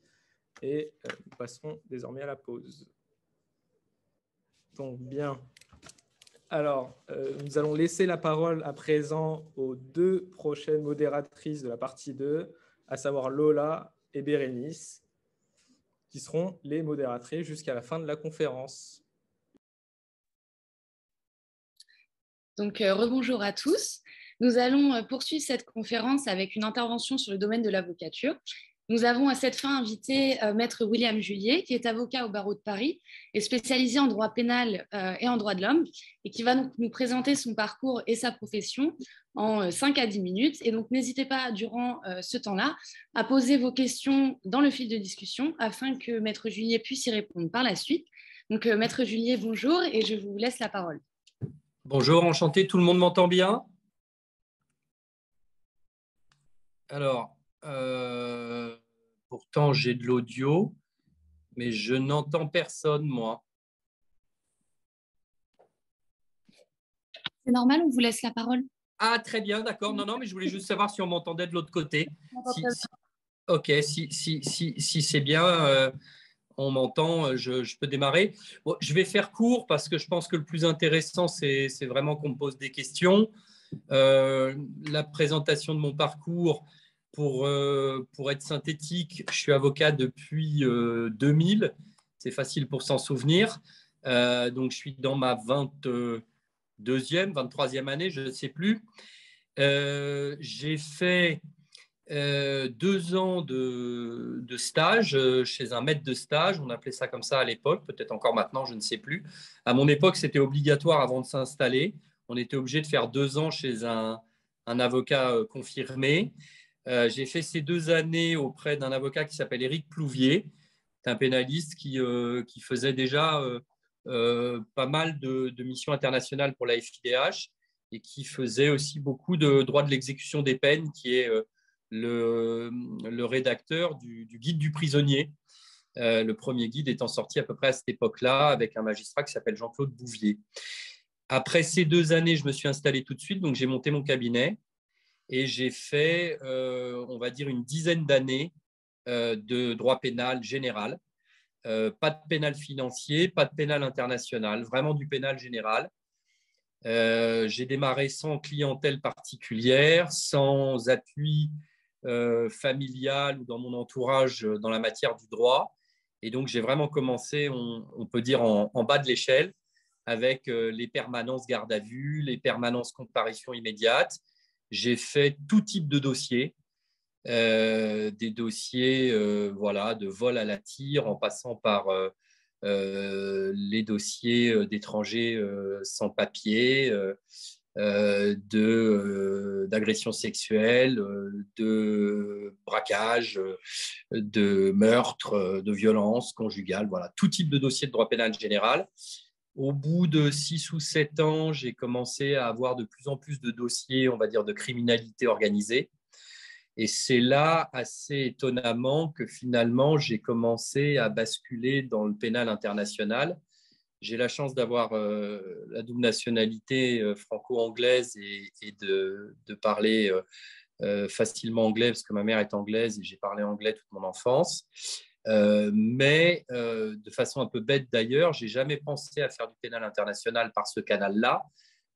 et nous passerons désormais à la pause. Donc, bien. Alors, nous allons laisser la parole à présent aux 2 prochaines modératrices de la partie 2, à savoir Lola et Bérénice, qui seront les modératrices jusqu'à la fin de la conférence. Donc, rebonjour à tous. Nous allons poursuivre cette conférence avec une intervention sur le domaine de l'avocature. Nous avons à cette fin invité Maître William Julier, qui est avocat au barreau de Paris et spécialisé en droit pénal et en droit de l'homme, et qui va donc nous présenter son parcours et sa profession en 5 à 10 minutes. Et donc, n'hésitez pas, durant ce temps-là, à poser vos questions dans le fil de discussion afin que Maître Julier puisse y répondre par la suite. Donc, Maître Julier, bonjour, et je vous laisse la parole. Bonjour, enchanté, tout le monde m'entend bien? Alors, pourtant j'ai de l'audio, mais je n'entends personne, moi. C'est normal, on vous laisse la parole. Ah, très bien, d'accord. Non, mais je voulais juste savoir si on m'entendait de l'autre côté. Ok, si c'est bien, on m'entend, je peux démarrer. Bon, je vais faire court parce que je pense que le plus intéressant, c'est vraiment qu'on me pose des questions. La présentation de mon parcours, pour être synthétique, je suis avocat depuis 2000. C'est facile pour s'en souvenir. Donc, je suis dans ma 23e année, je ne sais plus. J'ai fait 2 ans de stage chez un maître de stage, on appelait ça comme ça à l'époque, peut-être encore maintenant, je ne sais plus. À mon époque, c'était obligatoire avant de s'installer. On était obligé de faire 2 ans chez un avocat confirmé. J'ai fait ces 2 années auprès d'un avocat qui s'appelle Éric Plouvier, un pénaliste qui faisait déjà pas mal de missions internationales pour la FIDH et qui faisait aussi beaucoup de droit de l'exécution des peines, qui est le rédacteur du guide du prisonnier. Le premier guide étant sorti à peu près à cette époque-là avec un magistrat qui s'appelle Jean-Claude Bouvier. Après ces 2 années, je me suis installé tout de suite, donc j'ai monté mon cabinet et j'ai fait, on va dire, une dizaine d'années de droit pénal général. Pas de pénal financier, pas de pénal international, vraiment du pénal général. J'ai démarré sans clientèle particulière, sans appui familiale ou dans mon entourage dans la matière du droit. Et donc, j'ai vraiment commencé, on peut dire, en bas de l'échelle, avec les permanences garde à vue, les permanences comparution immédiate. J'ai fait tout type de dossiers, des dossiers voilà, de vol à la tire, en passant par les dossiers d'étrangers sans papier, d'agression sexuelle, de braquage, de meurtre, de violence conjugale, voilà, tout type de dossier de droit pénal général. Au bout de 6 ou 7 ans, j'ai commencé à avoir de plus en plus de dossiers, on va dire, de criminalité organisée. Et c'est là, assez étonnamment, que finalement, j'ai commencé à basculer dans le pénal international. J'ai la chance d'avoir la double nationalité franco-anglaise et de parler facilement anglais parce que ma mère est anglaise et j'ai parlé anglais toute mon enfance. Mais de façon un peu bête d'ailleurs, je n'ai jamais pensé à faire du pénal international par ce canal-là.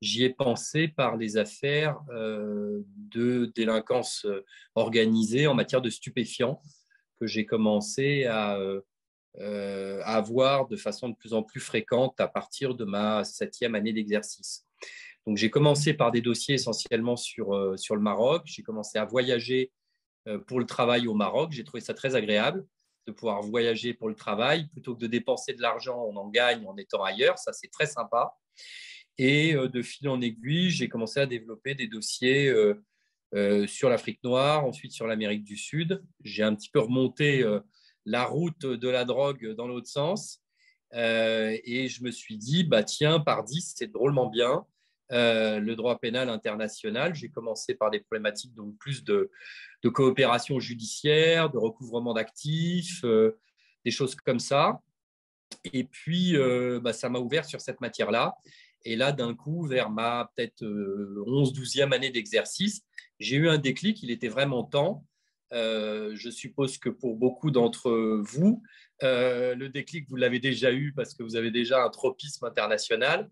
J'y ai pensé par les affaires de délinquance organisée en matière de stupéfiants que j'ai commencé à avoir de façon de plus en plus fréquente à partir de ma 7e année d'exercice. Donc, j'ai commencé par des dossiers essentiellement sur le Maroc. J'ai commencé à voyager pour le travail au Maroc. J'ai trouvé ça très agréable de pouvoir voyager pour le travail. Plutôt que de dépenser de l'argent, on en gagne en étant ailleurs. Ça, c'est très sympa. Et de fil en aiguille, j'ai commencé à développer des dossiers sur l'Afrique noire, ensuite sur l'Amérique du Sud. J'ai un petit peu remonté la route de la drogue dans l'autre sens. Et je me suis dit, bah, tiens, par 10, c'est drôlement bien. Le droit pénal international, j'ai commencé par des problématiques donc plus de coopération judiciaire, de recouvrement d'actifs, des choses comme ça. Et puis, bah, ça m'a ouvert sur cette matière-là. Et là, d'un coup, vers ma peut-être 11-12e année d'exercice, j'ai eu un déclic, il était vraiment temps. Je suppose que pour beaucoup d'entre vous, le déclic, vous l'avez déjà eu parce que vous avez déjà un tropisme international.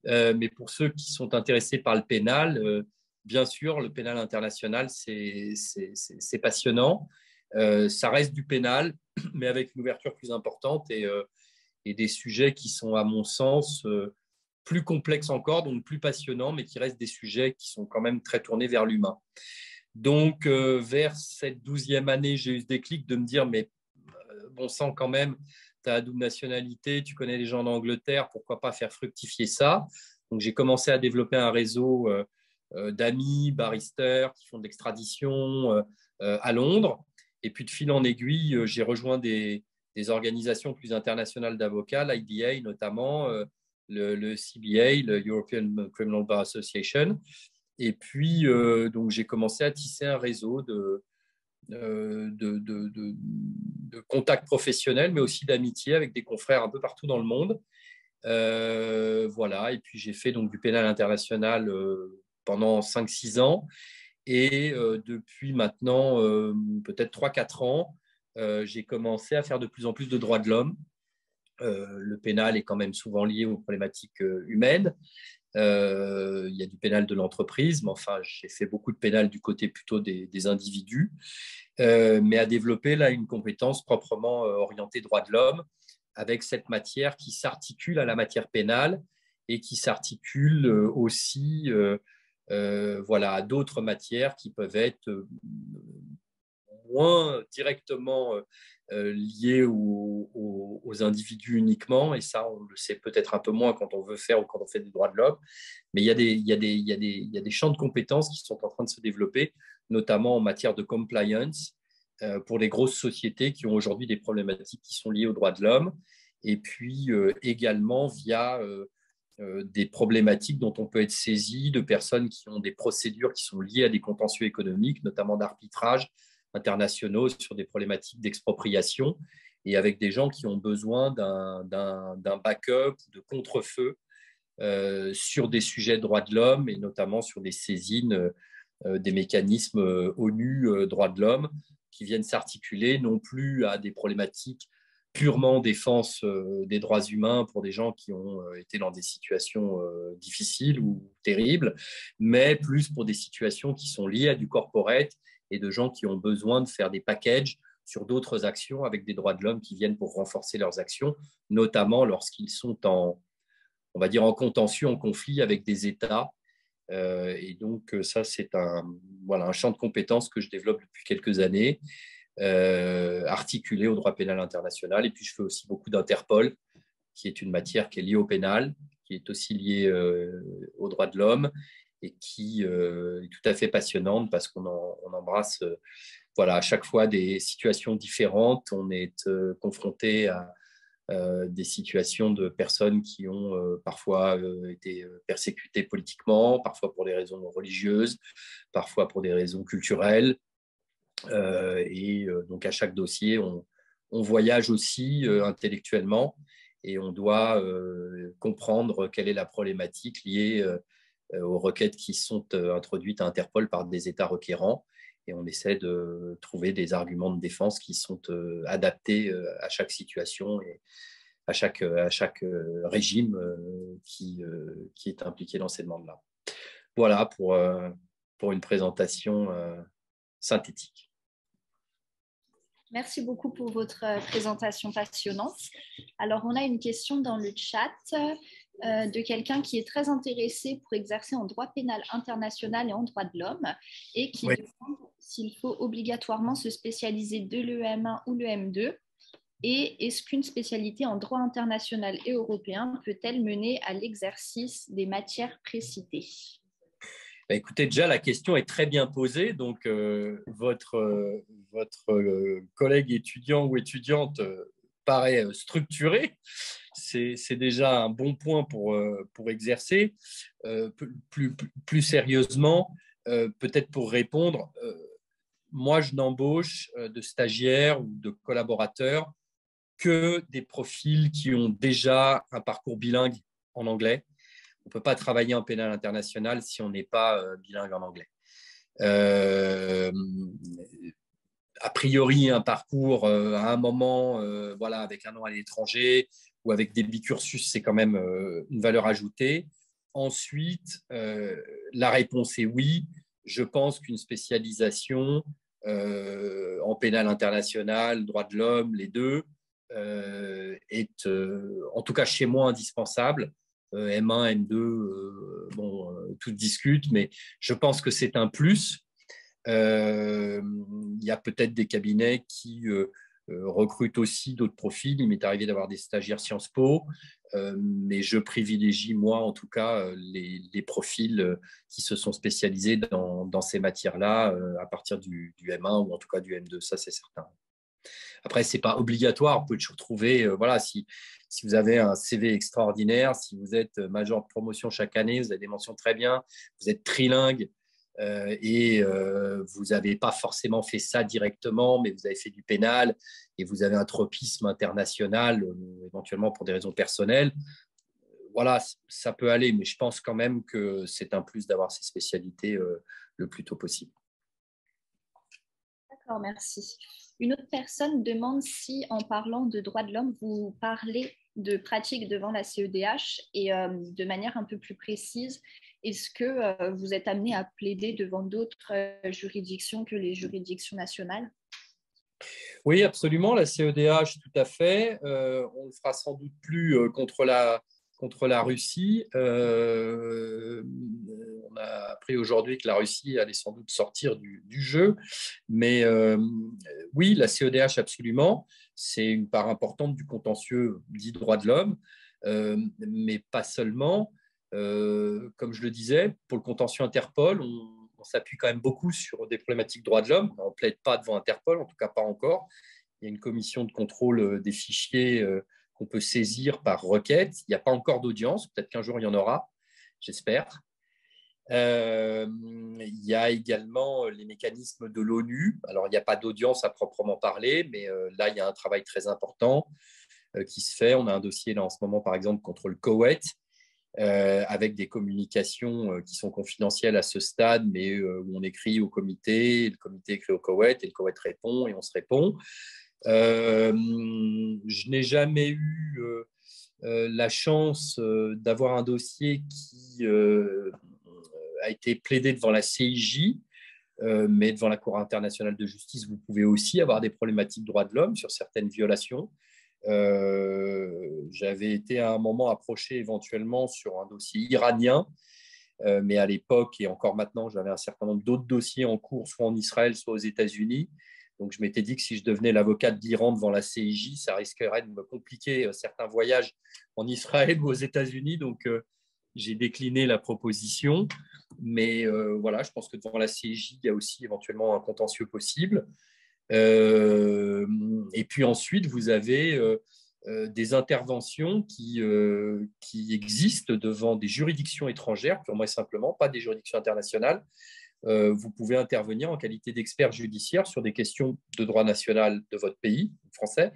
Mais pour ceux qui sont intéressés par le pénal, bien sûr, le pénal international, c'est passionnant. Ça reste du pénal, mais avec une ouverture plus importante et des sujets qui sont, à mon sens, plus complexes encore, donc plus passionnants, mais qui restent des sujets qui sont quand même très tournés vers l'humain. Donc, vers cette 12e année, j'ai eu ce déclic de me dire, mais bon sang quand même, tu as la double nationalité, tu connais les gens d'Angleterre, pourquoi pas faire fructifier ça? Donc, j'ai commencé à développer un réseau d'amis, barristers qui font de l'extradition à Londres. Et puis, de fil en aiguille, j'ai rejoint des organisations plus internationales d'avocats, l'IDA notamment, le CBA, le European Criminal Bar Association. Et puis, donc, j'ai commencé à tisser un réseau de contacts professionnels, mais aussi d'amitié avec des confrères un peu partout dans le monde. Voilà. Et puis, j'ai fait donc du pénal international pendant 5-6 ans. Et depuis maintenant peut-être 3-4 ans, j'ai commencé à faire de plus en plus de droits de l'homme. Le pénal est quand même souvent lié aux problématiques humaines. Il y a du pénal de l'entreprise, mais enfin, j'ai fait beaucoup de pénal du côté plutôt des individus, mais à développer là une compétence proprement orientée droit de l'homme, avec cette matière qui s'articule à la matière pénale et qui s'articule aussi voilà, à d'autres matières qui peuvent être moins directement liées aux individus uniquement, et ça, on le sait peut-être un peu moins quand on veut faire ou quand on fait des droits de l'homme, mais il y a des champs de compétences qui sont en train de se développer, notamment en matière de compliance, pour les grosses sociétés qui ont aujourd'hui des problématiques qui sont liées aux droits de l'homme, et puis également via des problématiques dont on peut être saisi de personnes qui ont des procédures qui sont liées à des contentieux économiques, notamment d'arbitrage internationaux sur des problématiques d'expropriation, et avec des gens qui ont besoin d'un backup, de contre-feu sur des sujets de droits de l'homme, et notamment sur des saisines des mécanismes ONU droits de l'homme, qui viennent s'articuler non plus à des problématiques purement défense des droits humains pour des gens qui ont été dans des situations difficiles ou terribles, mais plus pour des situations qui sont liées à du corporate et de gens qui ont besoin de faire des packages sur d'autres actions avec des droits de l'homme qui viennent pour renforcer leurs actions, notamment lorsqu'ils sont on va dire, en contentieux, en conflit avec des États. Et donc, ça, c'est un champ de compétences que je développe depuis quelques années, articulé au droit pénal international. Et puis, je fais aussi beaucoup d'Interpol, qui est une matière qui est liée au pénal, qui est aussi liée aux droits de l'homme et qui est tout à fait passionnante parce qu'on embrasse à chaque fois des situations différentes. On est confronté à des situations de personnes qui ont parfois été persécutées politiquement, parfois pour des raisons religieuses, parfois pour des raisons culturelles. Donc, à chaque dossier, on voyage aussi intellectuellement et on doit comprendre quelle est la problématique liée aux requêtes qui sont introduites à Interpol par des États requérants. Et on essaie de trouver des arguments de défense qui sont adaptés à chaque situation et à chaque régime qui est impliqué dans ces demandes-là. Voilà pour une présentation synthétique. Merci beaucoup pour votre présentation passionnante. Alors, on a une question dans le chat de quelqu'un qui est très intéressé pour exercer en droit pénal international et en droit de l'homme et qui demande s'il faut obligatoirement se spécialiser de l'EM1 ou l'EM2 et est-ce qu'une spécialité en droit international et européen peut-elle mener à l'exercice des matières précitées? Écoutez, déjà, la question est très bien posée. Donc, votre collègue étudiant ou étudiante paraît structuré. C'est déjà un bon point pour exercer. Plus sérieusement, peut-être pour répondre, moi, je n'embauche de stagiaires ou de collaborateurs que des profils qui ont déjà un parcours bilingue en anglais. On ne peut pas travailler en pénal international si on n'est pas bilingue en anglais. A priori, un parcours à un moment avec un an à l'étranger ou avec des bicursus, c'est quand même une valeur ajoutée. Ensuite, la réponse est oui. Je pense qu'une spécialisation en pénal international, droit de l'homme, les deux, est en tout cas chez moi indispensable. M1, M2, tout discute, mais je pense que c'est un plus. Il y a peut-être des cabinets qui recrutent aussi d'autres profils. Il m'est arrivé d'avoir des stagiaires Sciences Po, mais je privilégie, moi, en tout cas, les profils qui se sont spécialisés dans ces matières-là à partir du M1 ou en tout cas du M2, ça c'est certain. Après, ce n'est pas obligatoire. Vous pouvez toujours trouver, si vous avez un CV extraordinaire, si vous êtes major de promotion chaque année, vous avez des mentions très bien, vous êtes trilingue et vous n'avez pas forcément fait ça directement, mais vous avez fait du pénal et vous avez un tropisme international, éventuellement pour des raisons personnelles. Voilà, ça peut aller, mais je pense quand même que c'est un plus d'avoir ces spécialités le plus tôt possible. D'accord, merci. Une autre personne demande si, en parlant de droits de l'homme, vous parlez de pratiques devant la CEDH et de manière un peu plus précise, est-ce que vous êtes amené à plaider devant d'autres juridictions que les juridictions nationales? Oui, absolument, la CEDH, tout à fait. On ne fera sans doute plus contre la Russie. On a appris aujourd'hui que la Russie allait sans doute sortir du jeu. Mais oui, la CEDH, absolument. C'est une part importante du contentieux dit droits de l'homme, mais pas seulement. Comme je le disais, pour le contentieux Interpol, on s'appuie quand même beaucoup sur des problématiques droits de l'homme. On ne plaide pas devant Interpol, en tout cas pas encore. Il y a une commission de contrôle des fichiers qu'on peut saisir par requête. Il n'y a pas encore d'audience, peut-être qu'un jour il y en aura, j'espère. Il y a également les mécanismes de l'ONU. Alors, il n'y a pas d'audience à proprement parler, mais là, il y a un travail très important qui se fait. On a un dossier là en ce moment, par exemple, contre le Koweït, avec des communications qui sont confidentielles à ce stade, mais où on écrit au comité, le comité écrit au Koweït, et le Koweït répond, et on se répond. Je n'ai jamais eu la chance d'avoir un dossier qui a été plaidé devant la CIJ. mais devant la Cour internationale de justice, vous pouvez aussi avoir des problématiques de droits de l'homme sur certaines violations. J'avais été à un moment approché éventuellement sur un dossier iranien, mais à l'époque et encore maintenant, j'avais un certain nombre d'autres dossiers en cours, soit en Israël, soit aux États-Unis. Donc, je m'étais dit que si je devenais l'avocate d'Iran devant la CIJ, ça risquerait de me compliquer certains voyages en Israël ou aux États-Unis. Donc, j'ai décliné la proposition. Mais voilà, je pense que devant la CIJ, il y a aussi éventuellement un contentieux possible. Et puis ensuite, vous avez des interventions qui existent devant des juridictions étrangères, purement et simplement, pas des juridictions internationales. Vous pouvez intervenir en qualité d'expert judiciaire sur des questions de droit national de votre pays, français.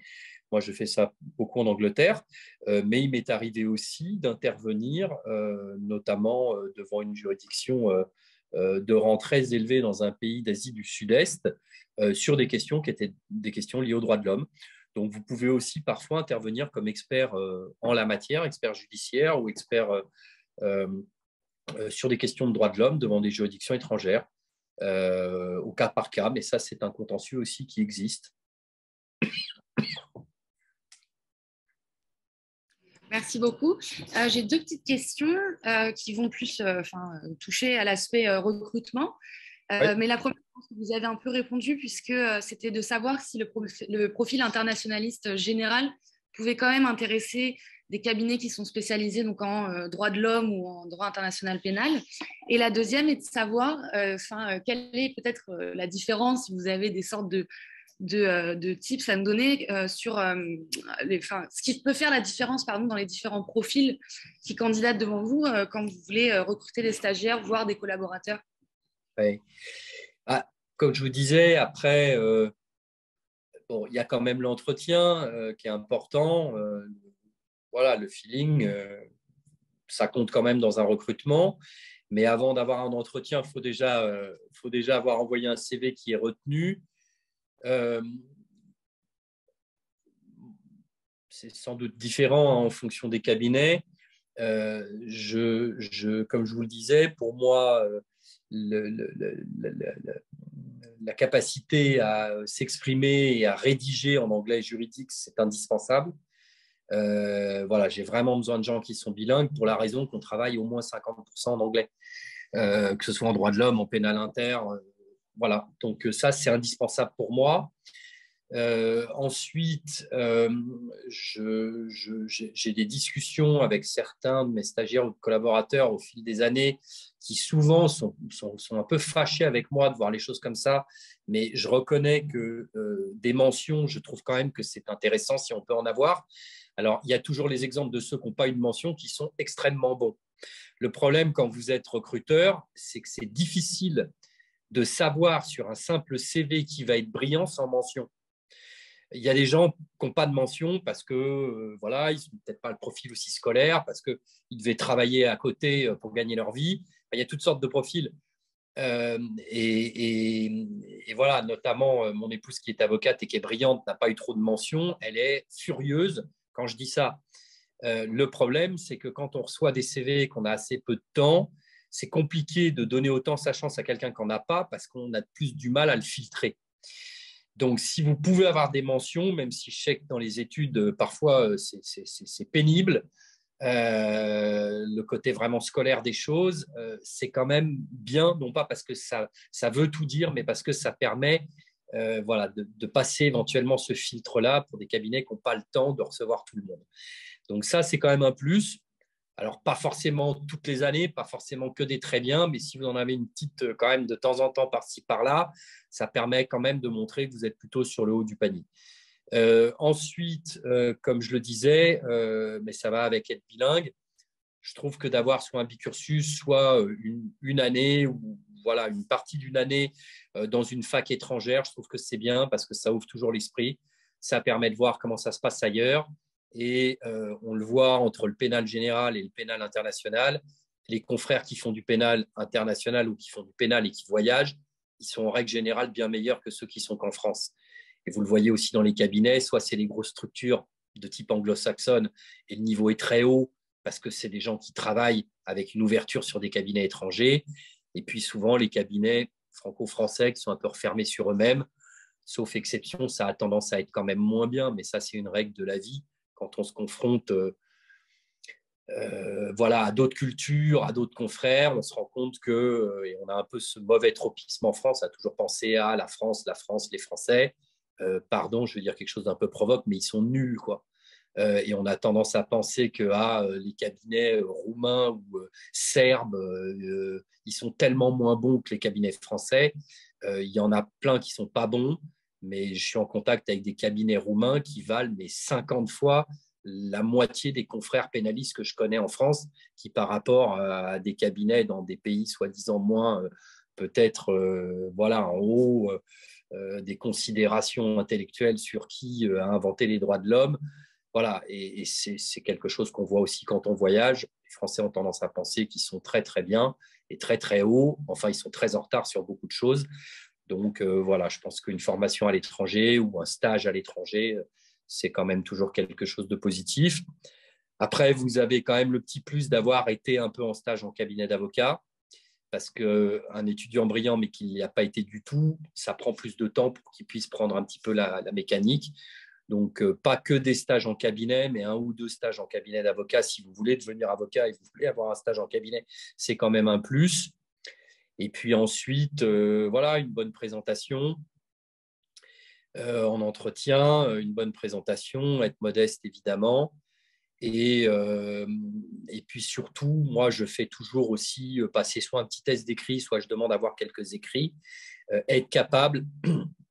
Moi, je fais ça beaucoup en Angleterre, mais il m'est arrivé aussi d'intervenir, notamment devant une juridiction de rang très élevé dans un pays d'Asie du Sud-Est, sur des questions qui étaient des questions liées aux droits de l'homme. Donc, vous pouvez aussi parfois intervenir comme expert en la matière, expert judiciaire ou expert sur des questions de droits de l'homme devant des juridictions étrangères, au cas par cas, mais ça, c'est un contentieux aussi qui existe. Merci beaucoup. J'ai deux petites questions qui vont plus toucher à l'aspect recrutement. Oui. Mais la première, vous avez un peu répondu puisque c'était de savoir si le profil internationaliste général pouvait quand même intéresser des cabinets qui sont spécialisés donc, en droit de l'homme ou en droit international pénal. Et la deuxième est de savoir quelle est peut-être la différence, si vous avez des sortes de tips à me donner sur ce qui peut faire la différence dans les différents profils qui candidatent devant vous quand vous voulez recruter des stagiaires, voire des collaborateurs. Oui. Comme je vous disais, après, il y a quand même l'entretien qui est important. Voilà, le feeling, ça compte quand même dans un recrutement. Mais avant d'avoir un entretien, il faut déjà avoir envoyé un CV qui est retenu. C'est sans doute différent en fonction des cabinets. Comme je vous le disais, pour moi, la capacité à s'exprimer et à rédiger en anglais juridique, c'est indispensable. Voilà, j'ai vraiment besoin de gens qui sont bilingues pour la raison qu'on travaille au moins 50% en anglais, que ce soit en droit de l'homme, en pénal inter. Voilà, donc ça, c'est indispensable pour moi. Ensuite, j'ai des discussions avec certains de mes stagiaires ou de collaborateurs au fil des années qui souvent sont un peu fâchés avec moi de voir les choses comme ça, mais je reconnais que des mentions, je trouve quand même que c'est intéressant si on peut en avoir. Alors, il y a toujours les exemples de ceux qui n'ont pas une mention qui sont extrêmement bons. Le problème quand vous êtes recruteur, c'est que c'est difficile de savoir sur un simple CV qui va être brillant sans mention. Il y a des gens qui n'ont pas de mention parce que voilà, ils n'ont peut-être pas le profil aussi scolaire, parce qu'ils devaient travailler à côté pour gagner leur vie. Il y a toutes sortes de profils. Et voilà, notamment mon épouse qui est avocate et qui est brillante n'a pas eu trop de mention. Elle est furieuse quand je dis ça. Le problème, c'est que quand on reçoit des CV et qu'on a assez peu de temps, c'est compliqué de donner autant sa chance à quelqu'un qu'on n'a pas parce qu'on a plus du mal à le filtrer. Donc, si vous pouvez avoir des mentions, même si je sais que dans les études, parfois, c'est pénible, le côté vraiment scolaire des choses, c'est quand même bien, non pas parce que ça veut tout dire, mais parce que ça permet voilà, de passer éventuellement ce filtre-là pour des cabinets qui n'ont pas le temps de recevoir tout le monde. Donc ça, c'est quand même un plus. Alors, pas forcément toutes les années, pas forcément que des très bien, mais si vous en avez une petite quand même de temps en temps par-ci, par-là, ça permet quand même de montrer que vous êtes plutôt sur le haut du panier. Ensuite, comme je le disais, mais ça va avec être bilingue, je trouve que d'avoir soit un bicursus, soit une année ou voilà, une partie d'une année dans une fac étrangère, je trouve que c'est bien parce que ça ouvre toujours l'esprit. Ça permet de voir comment ça se passe ailleurs. Et on le voit entre le pénal général et le pénal international. Les confrères qui font du pénal international ou qui font du pénal et qui voyagent, ils sont en règle générale bien meilleurs que ceux qui sont qu'en France. Et vous le voyez aussi dans les cabinets, soit c'est les grosses structures de type anglo-saxonne et le niveau est très haut parce que c'est des gens qui travaillent avec une ouverture sur des cabinets étrangers. Et puis souvent, les cabinets franco-français qui sont un peu refermés sur eux-mêmes. Sauf exception, ça a tendance à être quand même moins bien, mais ça, c'est une règle de la vie. Quand on se confronte à d'autres cultures, à d'autres confrères, on se rend compte que, et on a un peu ce mauvais tropisme en France, à toujours penser à la France, les Français. Pardon, je veux dire quelque chose d'un peu provoque, mais ils sont nuls, quoi. Et on a tendance à penser que les cabinets roumains ou serbes, ils sont tellement moins bons que les cabinets français. Il y en a plein qui ne sont pas bons, mais je suis en contact avec des cabinets roumains qui valent 50 fois la moitié des confrères pénalistes que je connais en France, qui par rapport à des cabinets dans des pays soi-disant moins, peut-être en haut des considérations intellectuelles sur qui a inventé les droits de l'homme. Voilà, et c'est quelque chose qu'on voit aussi quand on voyage. Les Français ont tendance à penser qu'ils sont très, très bien et très, très hauts. Enfin, ils sont très en retard sur beaucoup de choses. Donc, je pense qu'une formation à l'étranger ou un stage à l'étranger, c'est quand même toujours quelque chose de positif. Après, vous avez quand même le petit plus d'avoir été un peu en stage en cabinet d'avocat, parce qu'un étudiant brillant, mais qui n'y a pas été du tout, ça prend plus de temps pour qu'il puisse prendre un petit peu la mécanique. Donc, pas que des stages en cabinet, mais 1 ou 2 stages en cabinet d'avocat. Si vous voulez devenir avocat et vous voulez avoir un stage en cabinet, c'est quand même un plus. Et puis ensuite, une bonne présentation en entretien, une bonne présentation, être modeste évidemment. Et puis surtout, moi, je fais toujours aussi passer soit un petit test d'écrit, soit je demande à voir quelques écrits, être capable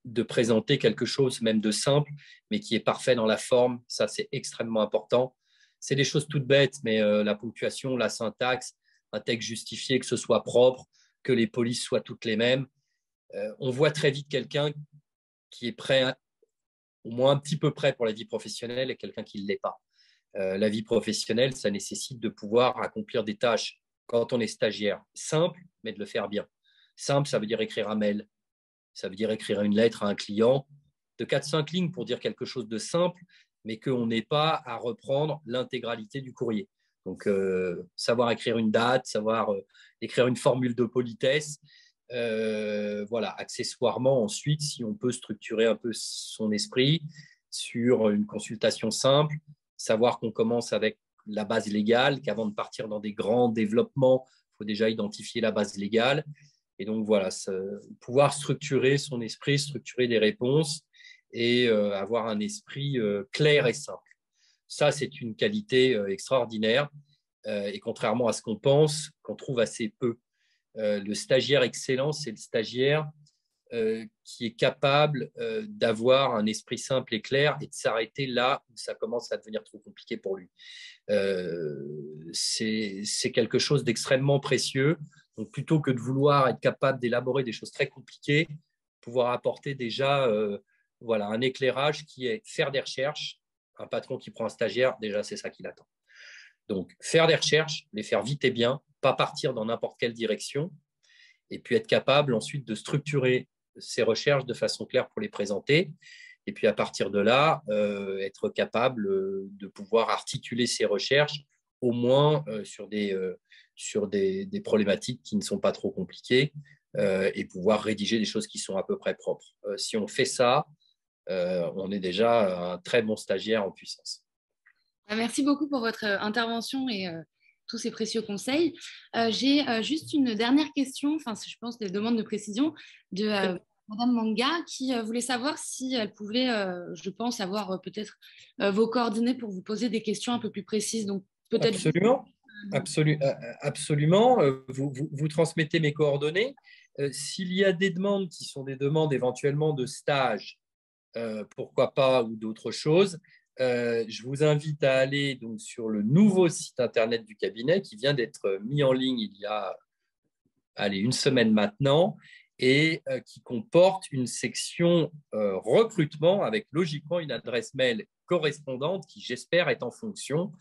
de présenter quelque chose même de simple, mais qui est parfait dans la forme. Ça, c'est extrêmement important. C'est des choses toutes bêtes, mais la ponctuation, la syntaxe, un texte justifié, que ce soit propre, que les polices soient toutes les mêmes. On voit très vite quelqu'un qui est prêt, au moins un petit peu prêt pour la vie professionnelle, et quelqu'un qui ne l'est pas. La vie professionnelle, ça nécessite de pouvoir accomplir des tâches quand on est stagiaire, simple, mais de le faire bien. Simple, ça veut dire écrire un mail, ça veut dire écrire une lettre à un client de 4-5 lignes pour dire quelque chose de simple, mais qu'on n'ait pas à reprendre l'intégralité du courrier. Donc, savoir écrire une date, savoir écrire une formule de politesse. Accessoirement, ensuite, si on peut structurer un peu son esprit sur une consultation simple, savoir qu'on commence avec la base légale, qu'avant de partir dans des grands développements, il faut déjà identifier la base légale. Et donc, pouvoir structurer son esprit, structurer des réponses et avoir un esprit clair et simple. Ça, c'est une qualité extraordinaire. Et contrairement à ce qu'on pense, qu'on trouve assez peu. Le stagiaire excellent, c'est le stagiaire qui est capable d'avoir un esprit simple et clair et de s'arrêter là où ça commence à devenir trop compliqué pour lui. C'est quelque chose d'extrêmement précieux. Donc, plutôt que de vouloir être capable d'élaborer des choses très compliquées, pouvoir apporter déjà un éclairage qui est faire des recherches. Un patron qui prend un stagiaire, déjà, c'est ça qu'il attend. Donc, faire des recherches, les faire vite et bien, pas partir dans n'importe quelle direction, et puis être capable ensuite de structurer ces recherches de façon claire pour les présenter. Et puis, à partir de là, être capable de pouvoir articuler ces recherches, au moins sur des problématiques qui ne sont pas trop compliquées, et pouvoir rédiger des choses qui sont à peu près propres. Si on fait ça, on est déjà un très bon stagiaire en puissance. Merci beaucoup pour votre intervention et tous ces précieux conseils. J'ai juste une dernière question, je pense des demandes de précision de Madame Manga qui voulait savoir si elle pouvait, je pense, avoir peut-être vos coordonnées pour vous poser des questions un peu plus précises. Donc, peut-être... Absolument. Vous transmettez mes coordonnées. S'il y a des demandes qui sont des demandes éventuellement de stage, pourquoi pas, ou d'autres choses, je vous invite à aller donc sur le nouveau site internet du cabinet qui vient d'être mis en ligne il y a 1 semaine maintenant et qui comporte une section recrutement avec logiquement une adresse mail correspondante qui, j'espère, est en fonction.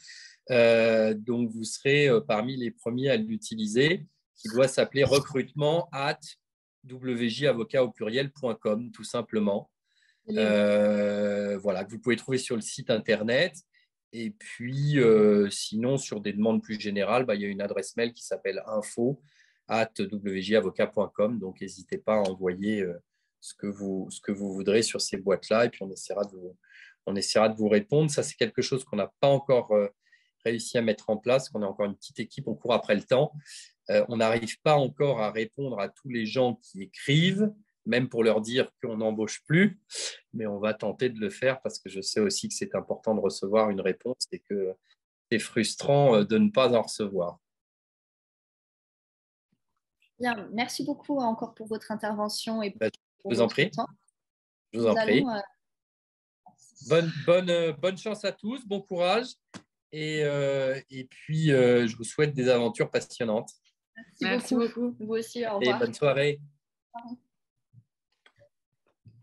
Donc, vous serez parmi les premiers à l'utiliser, qui doit s'appeler recrutement@wjavocat.com, tout simplement. Que vous pouvez trouver sur le site internet. Et puis, sinon, sur des demandes plus générales, il y a une adresse mail qui s'appelle info@ wjavocat.com. Donc, n'hésitez pas à envoyer ce que vous voudrez sur ces boîtes-là et puis on essaiera de vous répondre. Ça, c'est quelque chose qu'on n'a pas encore réussi à mettre en place, qu'on est encore une petite équipe, on court après le temps. On n'arrive pas encore à répondre à tous les gens qui écrivent, même pour leur dire qu'on n'embauche plus, mais on va tenter de le faire parce que je sais aussi que c'est important de recevoir une réponse et que c'est frustrant de ne pas en recevoir. Bien, merci beaucoup encore pour votre intervention et pour je vous en votre prie. temps. Je vous en prie. Bonne chance à tous, bon courage et puis je vous souhaite des aventures passionnantes. Merci beaucoup. Vous aussi, au revoir. Et bonne soirée.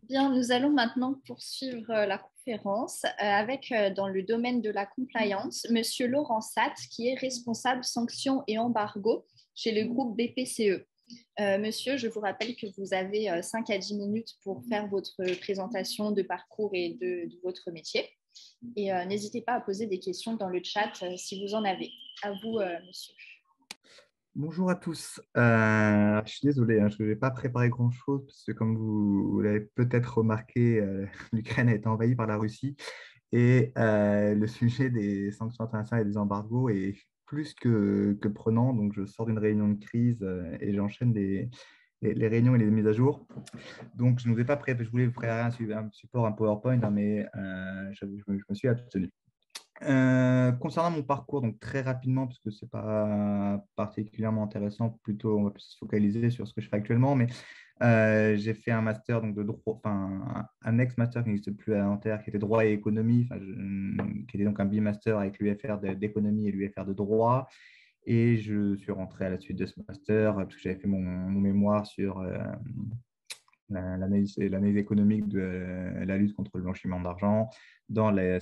Bien, nous allons maintenant poursuivre la conférence avec, dans le domaine de la compliance, Monsieur Laurent Satt, qui est responsable sanctions et embargo chez le groupe BPCE. Monsieur, je vous rappelle que vous avez 5 à 10 minutes pour faire votre présentation de parcours et de votre métier. Et n'hésitez pas à poser des questions dans le chat si vous en avez. À vous, monsieur. Bonjour à tous. Je suis désolé, je ne vais pas préparer grand-chose parce que comme vous l'avez peut-être remarqué, l'Ukraine a été envahie par la Russie et le sujet des sanctions internationales et des embargos est plus que prenant. Donc, je sors d'une réunion de crise et j'enchaîne les réunions et les mises à jour. Donc, je ne vous ai pas préparé, je voulais vous préparer un support, un PowerPoint, mais je me suis abstenu. Concernant mon parcours, donc très rapidement, parce que ce n'est pas particulièrement intéressant, plutôt on va se focaliser sur ce que je fais actuellement, mais j'ai fait un master donc, de droit, un ex-master qui n'existe plus à Nanterre, qui était droit et économie, qui était donc un bimaster avec l'UFR d'économie et l'UFR de droit. Et je suis rentré à la suite de ce master, parce que j'avais fait mon mémoire sur l'analyse économique de la lutte contre le blanchiment d'argent dans les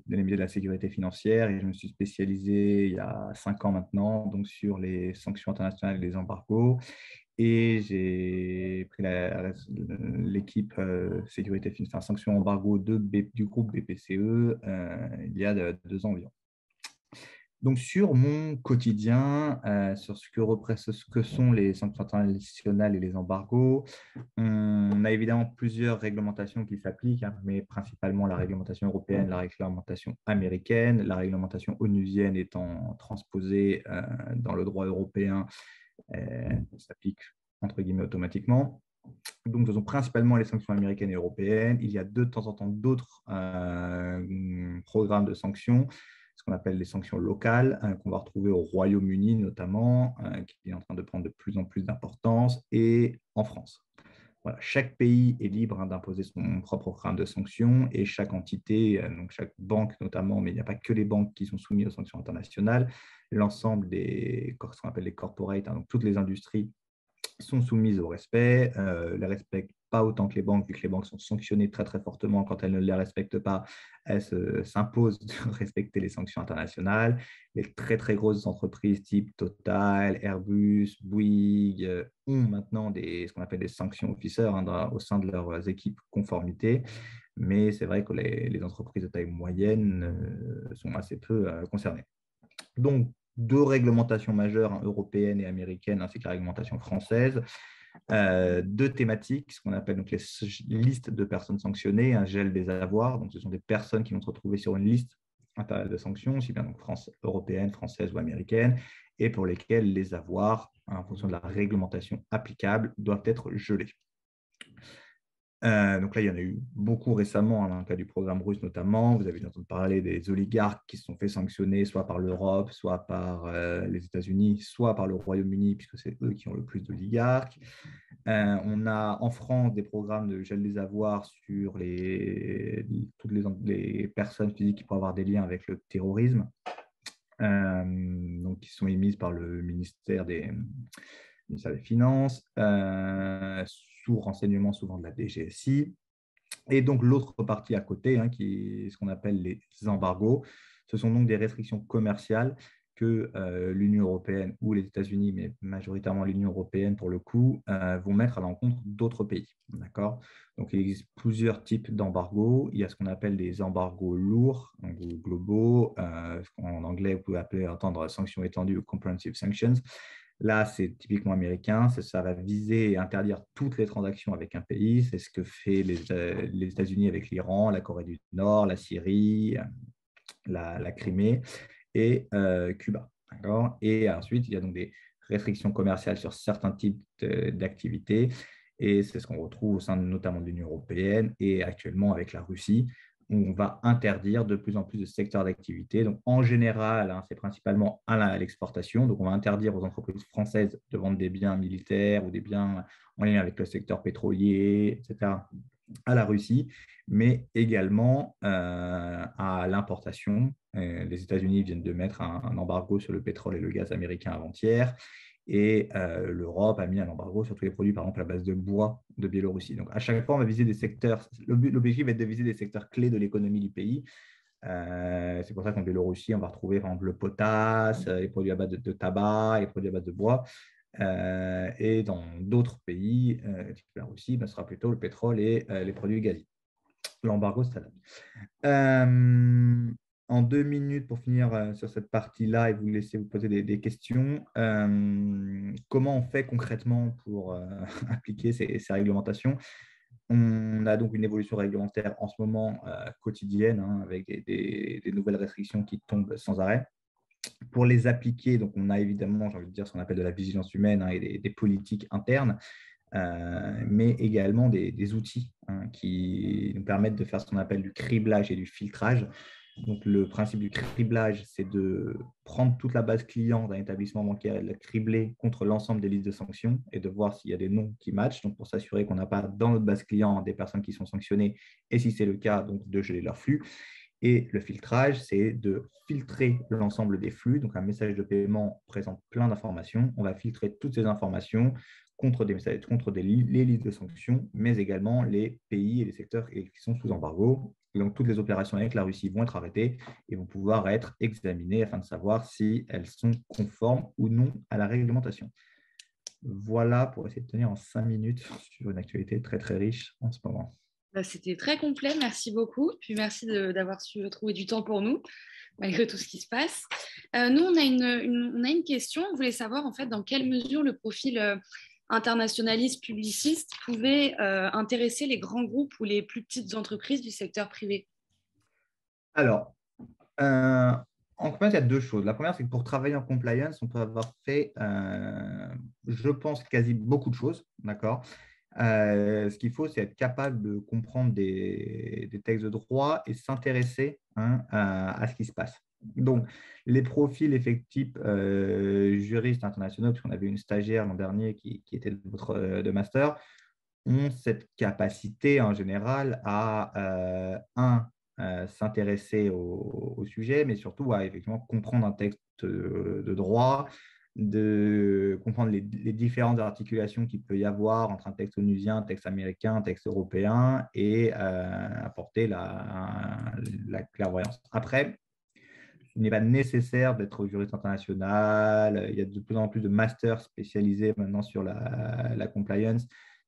milieux de la sécurité financière, et je me suis spécialisé il y a 5 ans maintenant donc sur les sanctions internationales et les embargos, et j'ai pris l'équipe sanctions embargo du groupe BPCE il y a 2 ans environ. Donc, sur mon quotidien, sur ce que sont les sanctions internationales et les embargos, on a évidemment plusieurs réglementations qui s'appliquent, mais principalement la réglementation européenne, la réglementation américaine, la réglementation onusienne étant transposée dans le droit européen, s'applique entre guillemets automatiquement. Donc, ce sont principalement les sanctions américaines et européennes. Il y a de temps en temps d'autres programmes de sanctions, ce qu'on appelle les sanctions locales, qu'on va retrouver au Royaume-Uni notamment, qui est en train de prendre de plus en plus d'importance, et en France. Voilà, chaque pays est libre d'imposer son propre programme de sanctions, et chaque entité, donc chaque banque notamment, mais il n'y a pas que les banques qui sont soumises aux sanctions internationales, l'ensemble ce qu'on appelle les corporates, donc toutes les industries sont soumises au respect, les respectent pas autant que les banques, vu que les banques sont sanctionnées très très fortement quand elles ne les respectent pas. Elles s'imposent de respecter les sanctions internationales. Les très très grosses entreprises type Total, Airbus, Bouygues ont maintenant ce qu'on appelle des sanctions officers au sein de leurs équipes conformité, mais c'est vrai que les entreprises de taille moyenne sont assez peu concernées. Donc, 2 réglementations majeures, européennes et américaines, ainsi que la réglementation française. 2 thématiques, ce qu'on appelle donc les listes de personnes sanctionnées, un gel des avoirs. Donc, ce sont des personnes qui vont se retrouver sur une liste de sanctions, aussi bien donc européenne, française ou américaine, et pour lesquelles les avoirs, en fonction de la réglementation applicable, doivent être gelés. Donc là, il y en a eu beaucoup récemment, dans le cas du programme russe notamment. Vous avez entendu parler des oligarques qui se sont fait sanctionner soit par l'Europe, soit par les États-Unis, soit par le Royaume-Uni, puisque c'est eux qui ont le plus d'oligarques. On a en France des programmes de gel des avoirs sur toutes les personnes physiques qui pourraient avoir des liens avec le terrorisme, donc qui sont émises par le ministère des Finances, sous renseignement souvent de la DGSI. Et donc l'autre partie à côté, qui est ce qu'on appelle les embargos, ce sont donc des restrictions commerciales que l'Union européenne ou les États-Unis, mais majoritairement l'Union européenne pour le coup, vont mettre à l'encontre d'autres pays. D'accord ? Donc il existe plusieurs types d'embargos. Il y a ce qu'on appelle des embargos lourds, donc globaux, en anglais vous pouvez entendre sanctions étendues ou comprehensive sanctions. Là, c'est typiquement américain, ça va viser et interdire toutes les transactions avec un pays. C'est ce que fait les États-Unis avec l'Iran, la Corée du Nord, la Syrie, la Crimée et Cuba. Et ensuite, il y a donc des restrictions commerciales sur certains types d'activités. Et c'est ce qu'on retrouve au sein notamment de l'Union européenne et actuellement avec la Russie, où on va interdire de plus en plus de secteurs d'activité. Donc, en général, c'est principalement à l'exportation. Donc, on va interdire aux entreprises françaises de vendre des biens militaires ou des biens en lien avec le secteur pétrolier, etc., à la Russie, mais également à l'importation. Les États-Unis viennent de mettre un embargo sur le pétrole et le gaz américain avant-hier. Et l'Europe a mis un embargo sur tous les produits, par exemple, à base de bois de Biélorussie. Donc, à chaque fois, on va viser des secteurs. L'objectif va être de viser des secteurs clés de l'économie du pays. C'est pour ça qu'en Biélorussie, on va retrouver, par exemple, le potasse, les produits à base de tabac, les produits à base de bois. Et dans d'autres pays, type la Russie, ce sera plutôt le pétrole et les produits gaziers. L'embargo s'adapte. En 2 minutes pour finir sur cette partie-là et vous laisser vous poser des questions. Comment on fait concrètement pour appliquer ces réglementations? On a donc une évolution réglementaire en ce moment quotidienne avec des nouvelles restrictions qui tombent sans arrêt. Pour les appliquer, donc on a évidemment, j'ai envie de dire, ce qu'on appelle de la vigilance humaine et des politiques internes, mais également des outils qui nous permettent de faire ce qu'on appelle du criblage et du filtrage. Donc, le principe du criblage, c'est de prendre toute la base client d'un établissement bancaire et de la cribler contre l'ensemble des listes de sanctions et de voir s'il y a des noms qui matchent, donc pour s'assurer qu'on n'a pas dans notre base client des personnes qui sont sanctionnées et si c'est le cas, donc de geler leur flux. Et le filtrage, c'est de filtrer l'ensemble des flux. Donc, un message de paiement présente plein d'informations. On va filtrer toutes ces informations contre les listes de sanctions, mais également les pays et les secteurs qui sont sous embargo. Et donc, toutes les opérations avec la Russie vont être arrêtées et vont pouvoir être examinées afin de savoir si elles sont conformes ou non à la réglementation. Voilà pour essayer de tenir en 5 minutes sur une actualité très, très riche en ce moment. C'était très complet, merci beaucoup. Puis merci d'avoir su trouver du temps pour nous, malgré tout ce qui se passe. Nous, on a une question. On voulait savoir en fait dans quelle mesure le profil internationaliste publiciste pouvait intéresser les grands groupes ou les plus petites entreprises du secteur privé. Alors, en compliance, il y a 2 choses. La première, c'est que pour travailler en compliance, on peut avoir fait, je pense, quasi beaucoup de choses. D'accord. Ce qu'il faut, c'est être capable de comprendre des textes de droit et s'intéresser à ce qui se passe. Donc, les profils effectifs juristes internationaux, puisqu'on avait une stagiaire l'an dernier qui était de master, ont cette capacité en général à, s'intéresser au sujet, mais surtout à effectivement comprendre un texte de droit, de comprendre les différentes articulations qu'il peut y avoir entre un texte onusien, un texte américain, un texte européen et apporter la clairvoyance. Après, il n'est pas nécessaire d'être juriste international. Il y a de plus en plus de masters spécialisés maintenant sur la compliance,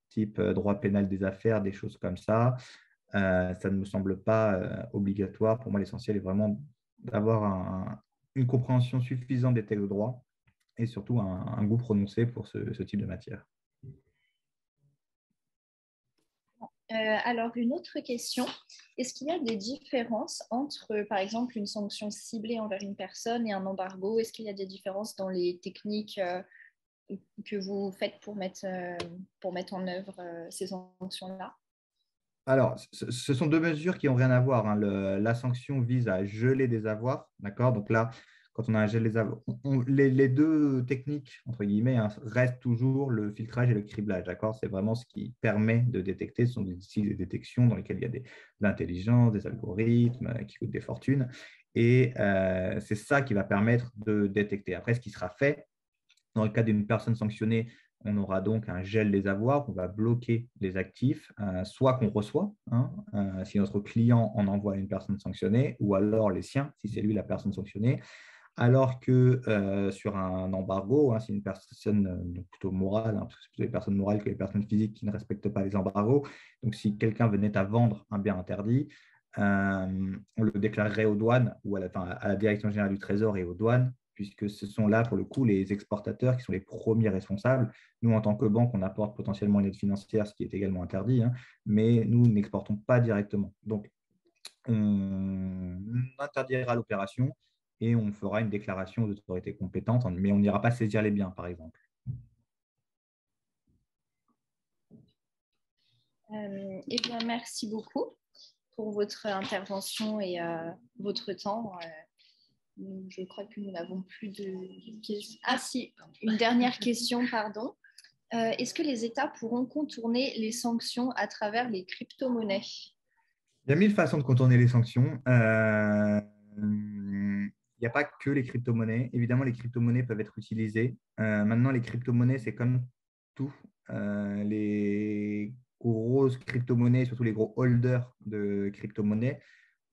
type droit pénal des affaires, des choses comme ça. Ça ne me semble pas obligatoire. Pour moi, l'essentiel est vraiment d'avoir une compréhension suffisante des textes de droit et surtout un goût prononcé pour ce type de matière. Alors, une autre question. Est-ce qu'il y a des différences entre, par exemple, une sanction ciblée envers une personne et un embargo? Est-ce qu'il y a des différences dans les techniques que vous faites pour mettre en œuvre ces sanctions-là? Alors, ce sont 2 mesures qui n'ont rien à voir. La sanction vise à geler des avoirs. D'accord. Donc là, quand on a un gel des avoirs, les 2 techniques, entre guillemets, restent toujours le filtrage et le criblage. D'accord. C'est vraiment ce qui permet de détecter. Ce sont des outils de détection dans lesquels il y a de l'intelligence, des algorithmes qui coûtent des fortunes. Et c'est ça qui va permettre de détecter. Après, ce qui sera fait, dans le cas d'une personne sanctionnée, on aura donc un gel des avoirs, on va bloquer les actifs, soit qu'on reçoit, si notre client en envoie à une personne sanctionnée, ou alors les siens, si c'est lui la personne sanctionnée. Alors que sur un embargo, si une personne plutôt morale, parce que c'est plutôt les personnes morales que les personnes physiques qui ne respectent pas les embargos, donc si quelqu'un venait à vendre un bien interdit, on le déclarerait aux douanes ou à la Direction générale du Trésor et aux douanes, puisque ce sont là, pour le coup, les exportateurs qui sont les premiers responsables. Nous, en tant que banque, on apporte potentiellement une aide financière, ce qui est également interdit, hein, mais nous n'exportons pas directement. Donc, on interdira l'opération et on fera une déclaration aux autorités compétentes, mais on n'ira pas saisir les biens, par exemple. Eh bien, merci beaucoup pour votre intervention et votre temps. Je crois que nous n'avons plus de questions. Ah si, une dernière question, pardon. Est-ce que les États pourront contourner les sanctions à travers les crypto-monnaies? Il y a 1000 façons de contourner les sanctions. Il n'y a pas que les crypto-monnaies. Évidemment, les crypto-monnaies peuvent être utilisées. Maintenant, les crypto-monnaies, c'est comme tout. Les grosses crypto-monnaies, surtout les gros holders de crypto-monnaies,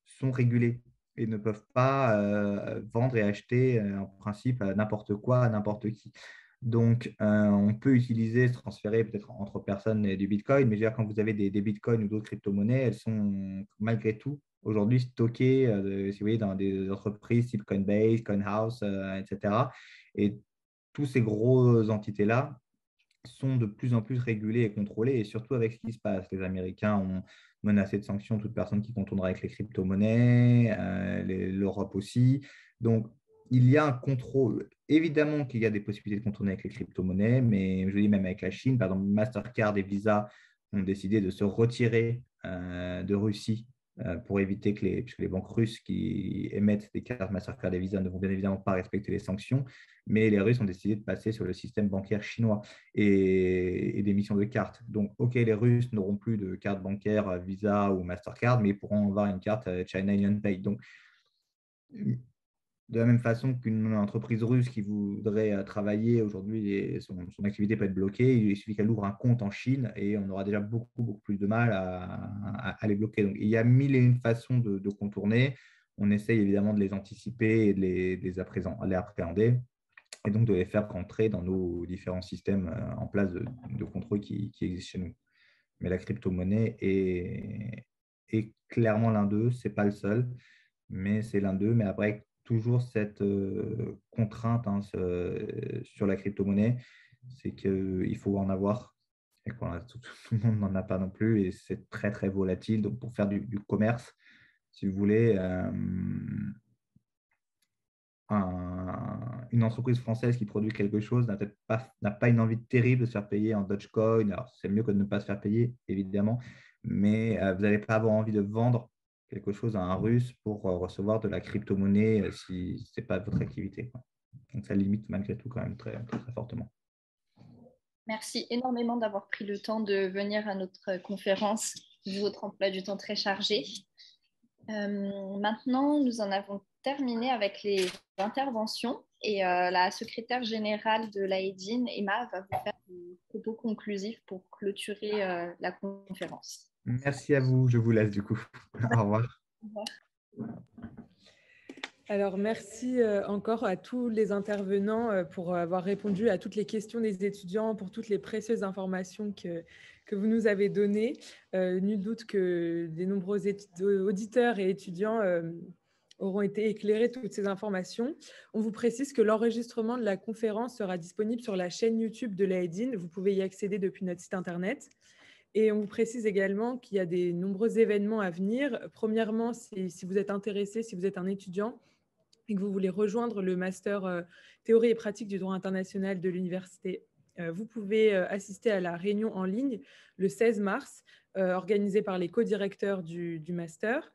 sont régulés et ne peuvent pas vendre et acheter en principe n'importe quoi à n'importe qui. Donc, on peut utiliser, se transférer peut-être entre personnes du Bitcoin, mais je veux dire, quand vous avez des Bitcoins ou d'autres crypto-monnaies, elles sont malgré tout aujourd'hui stockées, si vous voyez, dans des entreprises type Coinbase, CoinHouse, etc. Et tous ces grosses entités-là sont de plus en plus régulées et contrôlées, et surtout avec ce qui se passe. Les Américains ont menacé de sanctions toute personne qui contournera avec les crypto-monnaies, l'Europe aussi. Donc, il y a un contrôle. Évidemment qu'il y a des possibilités de contourner avec les crypto-monnaies, mais je dis même avec la Chine, par exemple, Mastercard et Visa ont décidé de se retirer de Russie pour éviter que puisque les banques russes qui émettent des cartes Mastercard et Visa ne vont bien évidemment pas respecter les sanctions, mais les Russes ont décidé de passer sur le système bancaire chinois et d'émission de cartes. Donc, OK, les Russes n'auront plus de carte bancaire Visa ou Mastercard, mais ils pourront avoir une carte China UnionPay. Donc, de la même façon qu'une entreprise russe qui voudrait travailler aujourd'hui, son activité peut être bloquée, il suffit qu'elle ouvre un compte en Chine et on aura déjà beaucoup plus de mal à les bloquer. Donc, il y a 1001 façons de contourner. On essaye évidemment de les anticiper et de les appréhender et donc de les faire rentrer dans nos différents systèmes en place de contrôle qui existent chez nous. Mais la crypto-monnaie est clairement l'un d'eux. Ce n'est pas le seul, mais c'est l'un d'eux. Mais après, toujours cette contrainte sur la crypto-monnaie, c'est qu'il faut en avoir et tout le monde n'en a pas non plus et c'est très volatile. Donc, pour faire du commerce, si vous voulez, une entreprise française qui produit quelque chose n'a pas une envie terrible de se faire payer en Dogecoin. Alors, c'est mieux que de ne pas se faire payer, évidemment, mais vous n'allez pas avoir envie de vendre quelque chose à un Russe pour recevoir de la crypto-monnaie si ce n'est pas votre activité, quoi. Donc, ça limite malgré tout quand même très fortement. Merci énormément d'avoir pris le temps de venir à notre conférence, vu votre emploi du temps très chargé. Maintenant, nous en avons terminé avec les interventions et la secrétaire générale de l'AEDIN, Emma, va vous faire des propos conclusifs pour clôturer la conférence. Merci à vous, je vous laisse du coup. Au revoir. Au revoir. Alors, merci encore à tous les intervenants pour avoir répondu à toutes les questions des étudiants, pour toutes les précieuses informations que vous nous avez données. Nul doute que des nombreux auditeurs et étudiants auront été éclairés de toutes ces informations. On vous précise que l'enregistrement de la conférence sera disponible sur la chaîne YouTube de l'AEDIN. Vous pouvez y accéder depuis notre site internet. Et on vous précise également qu'il y a des nombreux événements à venir. Premièrement, si vous êtes intéressé, si vous êtes un étudiant et que vous voulez rejoindre le master théorie et pratique du droit international de l'université, vous pouvez assister à la réunion en ligne le 16 mars, organisée par les co-directeurs du master.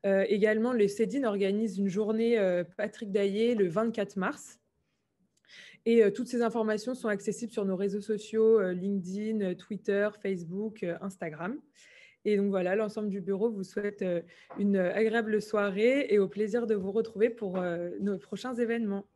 Également, le CEDIN organise une journée Patrick Daillé le 24 mars. Et toutes ces informations sont accessibles sur nos réseaux sociaux, LinkedIn, Twitter, Facebook, Instagram. Et donc voilà, l'ensemble du bureau vous souhaite une agréable soirée et au plaisir de vous retrouver pour nos prochains événements.